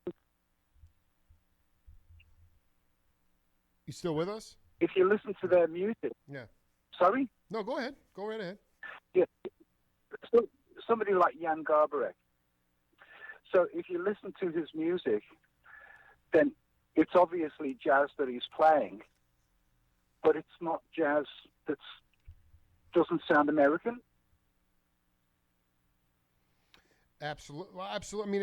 You still with us? If you listen to their music. Yeah. Sorry? No, go ahead. Go right ahead. Yeah. So, somebody like Jan Garbarek. So if you listen to his music, then it's obviously jazz that he's playing, but it's not jazz that doesn't sound American. Absolutely. Well, absolutely. I mean,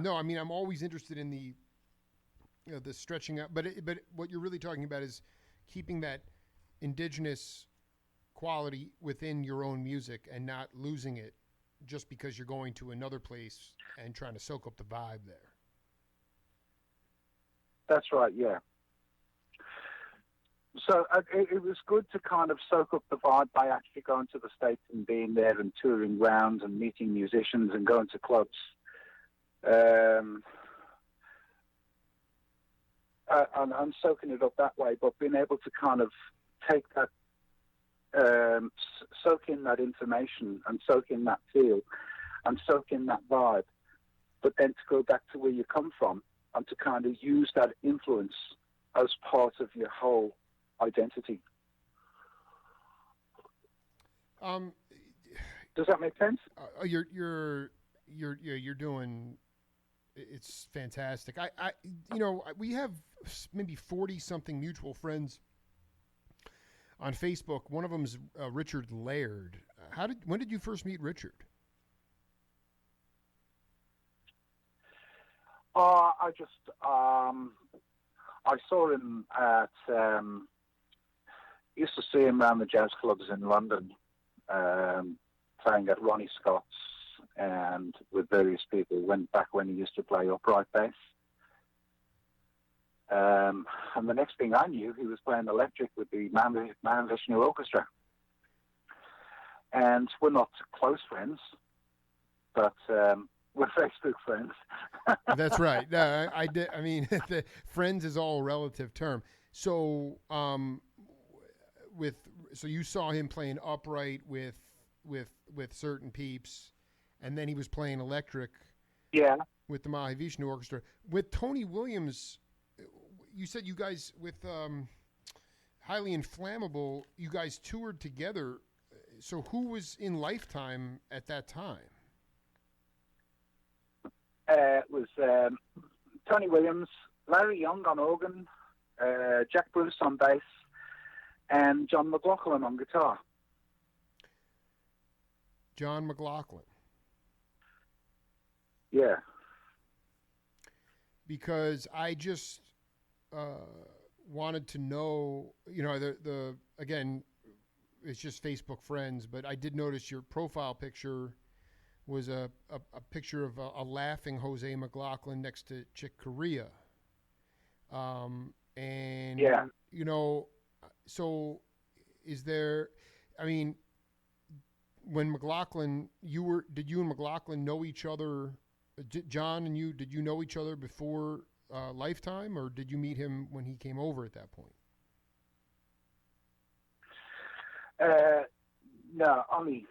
I mean, I'm always interested in the stretching out, but what you're really talking about is keeping that indigenous quality within your own music and not losing it just because you're going to another place and trying to soak up the vibe there. That's right, yeah. So it was good to kind of soak up the vibe by actually going to the States and being there and touring around and meeting musicians and going to clubs. and soaking it up that way, but being able to kind of take that, soak in that information and soak in that feel and soak in that vibe, but then to go back to where you come from and to kind of use that influence as part of your whole identity. Does that make sense? You're doing. It's fantastic. We have maybe 40 something mutual friends on Facebook. One of them's Richard Laird. When did you first meet Richard? I saw him at. Used to see him around the jazz clubs in London, playing at Ronnie Scott's and with various people. Went back when he used to play upright bass. And the next thing I knew, he was playing electric with the Man Vishnu Orchestra. And we're not close friends, but we're Facebook friends. That's right. No, I did. I mean, the friends is all a relative term. So, so you saw him playing upright with certain peeps, and then he was playing electric. Yeah. With the Mahavishnu Orchestra. With Tony Williams, you said you guys with Highly Inflammable, you guys toured together. So who was in Lifetime at that time? It was Tony Williams, Larry Young on organ, Jack Bruce on bass, and John McLaughlin on guitar. John McLaughlin. Yeah. Because I just wanted to know, the again, it's just Facebook friends, but I did notice your profile picture was a picture of a laughing Jose McLaughlin next to Chick Corea. And, yeah. So is there, I mean, when McLaughlin, did you and McLaughlin know each other? John and you, did you know each other before Lifetime, or did you meet him when he came over at that point? No, only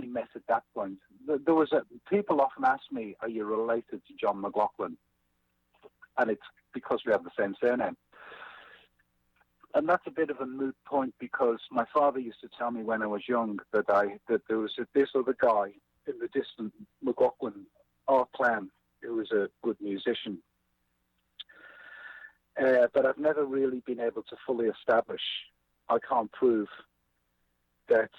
met at that point. There was people often ask me, "Are you related to John McLaughlin?" And it's because we have the same surname. And that's a bit of a moot point, because my father used to tell me when I was young that there was this other guy in the distant McLaughlin art clan who was a good musician. But I've never really been able to fully establish, I can't prove that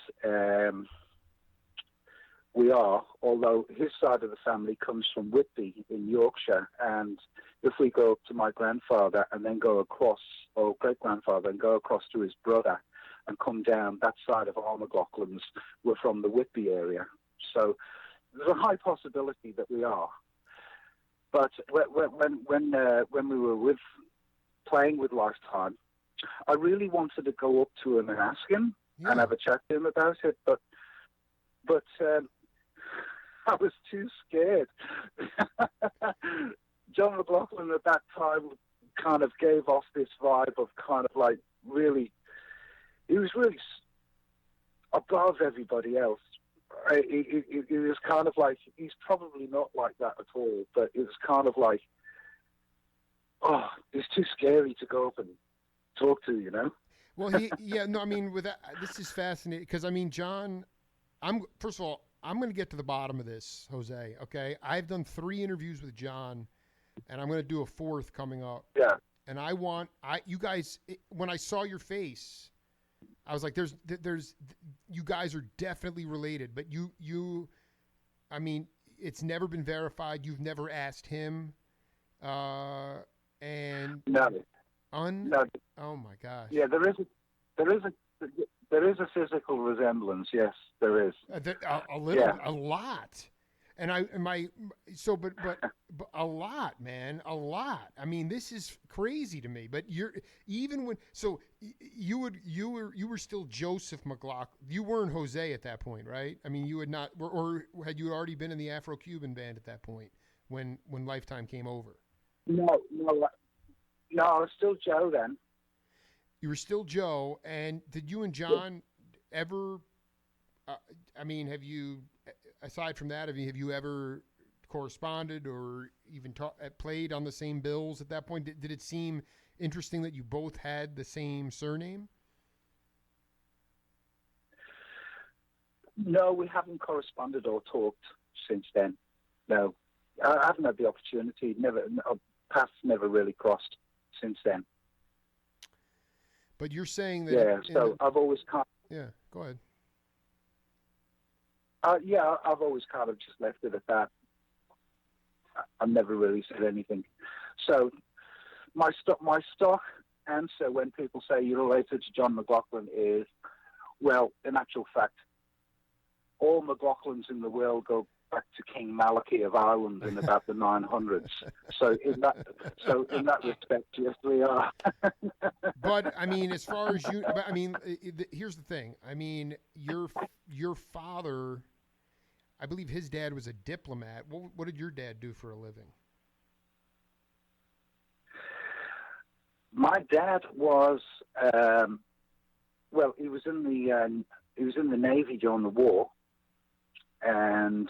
we are, although his side of the family comes from Whitby in Yorkshire, and if we go up to my grandfather and then go across, or great-grandfather, and go across to his brother and come down that side of our McLaughlins, we're from the Whitby area. So there's a high possibility that we are. But when we were playing with Lifetime, I really wanted to go up to him and ask him and have a chat to him about it, but I was too scared. John McLaughlin at that time kind of gave off this vibe of kind of like he was really above everybody else. It was kind of like, he's probably not like that at all, but it was kind of like, oh, it's too scary to go up and talk to, Well, this is fascinating, because, John, first of all, I'm going to get to the bottom of this, Jose, okay? I've done 3 interviews with John, and I'm going to do a 4th coming up. Yeah. And you guys, when I saw your face, I was like, you guys are definitely related, but it's never been verified. You've never asked him. And no. No. Oh my gosh. Yeah, there is a physical resemblance. Yes, there is. A little, yeah. A lot. And but a lot, man, a lot. This is crazy to me. But you were still Joseph McLaughlin. You weren't Jose at that point, right? You had not, or had you already been in the Afro-Cuban band at that point when Lifetime came over? No. No, I was still Joe then. You were still Joe, and did you and John ever? I mean, have you, aside from that, have you ever corresponded or even played on the same bills at that point? Did it seem interesting that you both had the same surname? No, we haven't corresponded or talked since then. No, I haven't had the opportunity. Never, our paths never really crossed since then. But you're saying that. Yeah, so I've always kind. Yeah, go ahead. Yeah, I've always kind of just left it at that. I've never really said anything. So my stock answer when people say you're related to John McLaughlin is, well, in actual fact, all McLaughlins in the world go back to King Malachy of Ireland in about the 900s. So in that respect, yes, we are. But I mean, as far as you, but I mean, here's the thing. I mean, your father, I believe his dad was a diplomat. What did your dad do for a living? My dad was, well, he was in the Navy during the war, and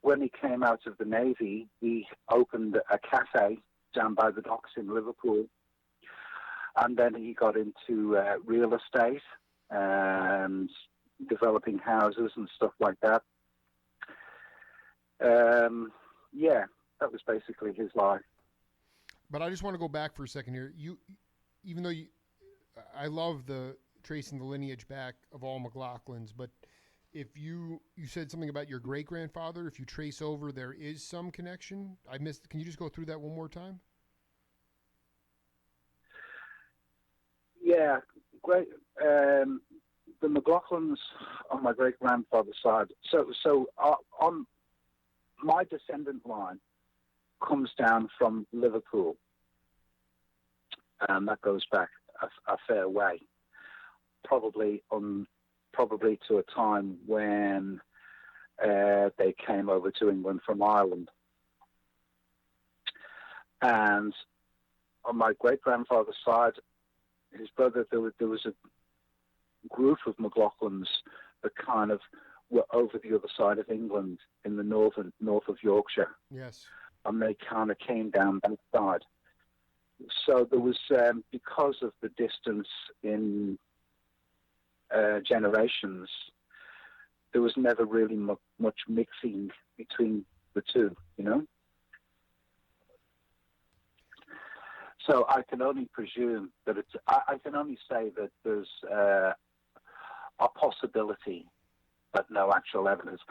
when he came out of the Navy, he opened a cafe down by the docks in Liverpool, and then he got into real estate and developing houses and stuff like that. Yeah, that was basically his life. But I just want to go back for a second here. Even though I love tracing the lineage back of all McLaughlins, but if you said something about your great grandfather, if you trace over, there is some connection. I missed. Can you just go through that one more time? Yeah, great. The McLaughlins on my great grandfather's side. So on my descendant line comes down from Liverpool, and that goes back a fair way, probably to a time when they came over to England from Ireland. And on my great grandfather's side, his brother, there was a group of McLaughlins that kind of were over the other side of England in the north of Yorkshire. Yes. And they kind of came down that side. So there was, because of the distance in generations, there was never really much mixing between the two, you know? So I can only presume that I can only say that there's a possibility, but no actual evidence.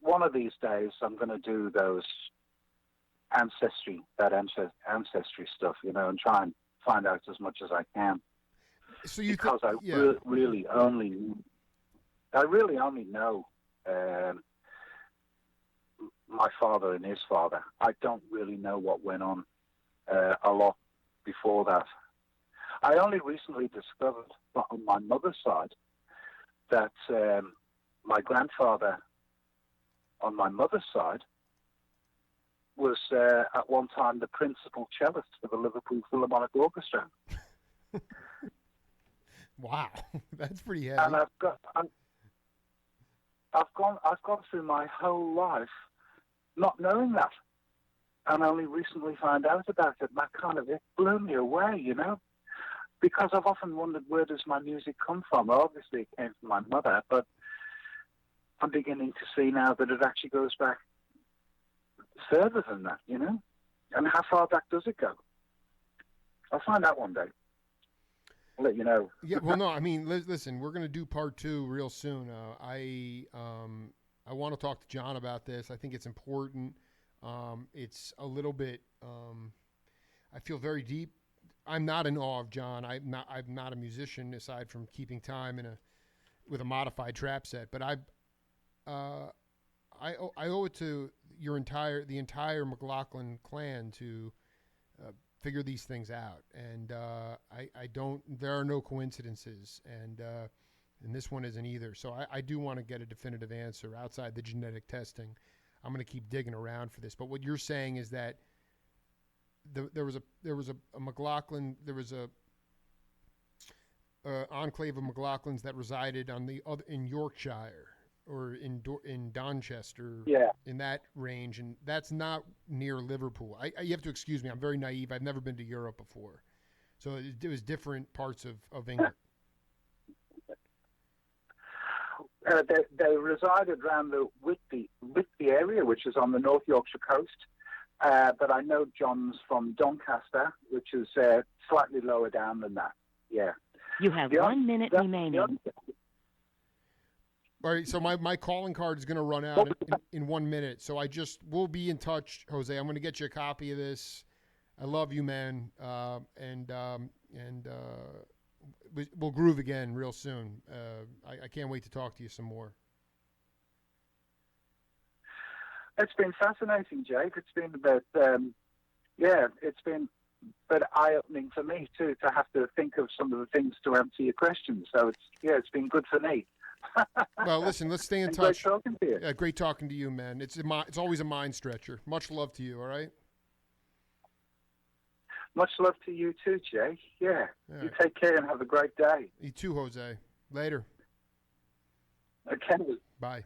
One of these days, I'm going to do those ancestry stuff, you know, and try and find out as much as I can. So you because I really only know my father and his father. I don't really know what went on a lot before that. I only recently discovered on my mother's side that my grandfather on my mother's side was at one time the principal cellist for the Liverpool Philharmonic Orchestra. Wow, that's pretty heavy. And I've gone through my whole life not knowing that, and only recently found out about it. And that kind of, it blew me away, you know, because I've often wondered, where does my music come from? Well, obviously it came from my mother, but I'm beginning to see now that it actually goes back further than that, you know. And how far back does it go? I'll find out one day. I'll let you know. Yeah, well, no, I mean, listen, we're going to do part 2 real soon. I want to talk to John about this. I think it's important. It's a little bit. I feel very deep. I'm not in awe of John. I'm not a musician aside from keeping time with a modified trap set. But I owe it to the entire McLaughlin clan to figure these things out, and I don't. There are no coincidences, and this one isn't either. So I do want to get a definitive answer outside the genetic testing. I'm going to keep digging around for this. But what you're saying is that there was a McLaughlin. There was a enclave of McLaughlins that resided on the other in Yorkshire or in Donchester, in that range, and that's not near Liverpool. You have to excuse me. I'm very naive. I've never been to Europe before, so it was different parts of England. They resided around the Whitby area, which is on the North Yorkshire coast. But I know John's from Doncaster, which is slightly lower down than that. Yeah. You have 1 minute remaining. All right, so my calling card is going to run out in 1 minute. So we'll be in touch, Jose. I'm going to get you a copy of this. I love you, man. And we'll groove again real soon. I can't wait to talk to you some more. It's been fascinating, Jake. It's been it's been eye-opening for me too to have to think of some of the things to answer your questions. So it's been good for me. Well, listen, let's stay in touch. Great talking to you. Yeah, great talking to you, man. It's always a mind stretcher. Much love to you. All right. Much love to you too, Jake. Yeah. You take care and have a great day. You too, Jose. Later. Okay. Bye.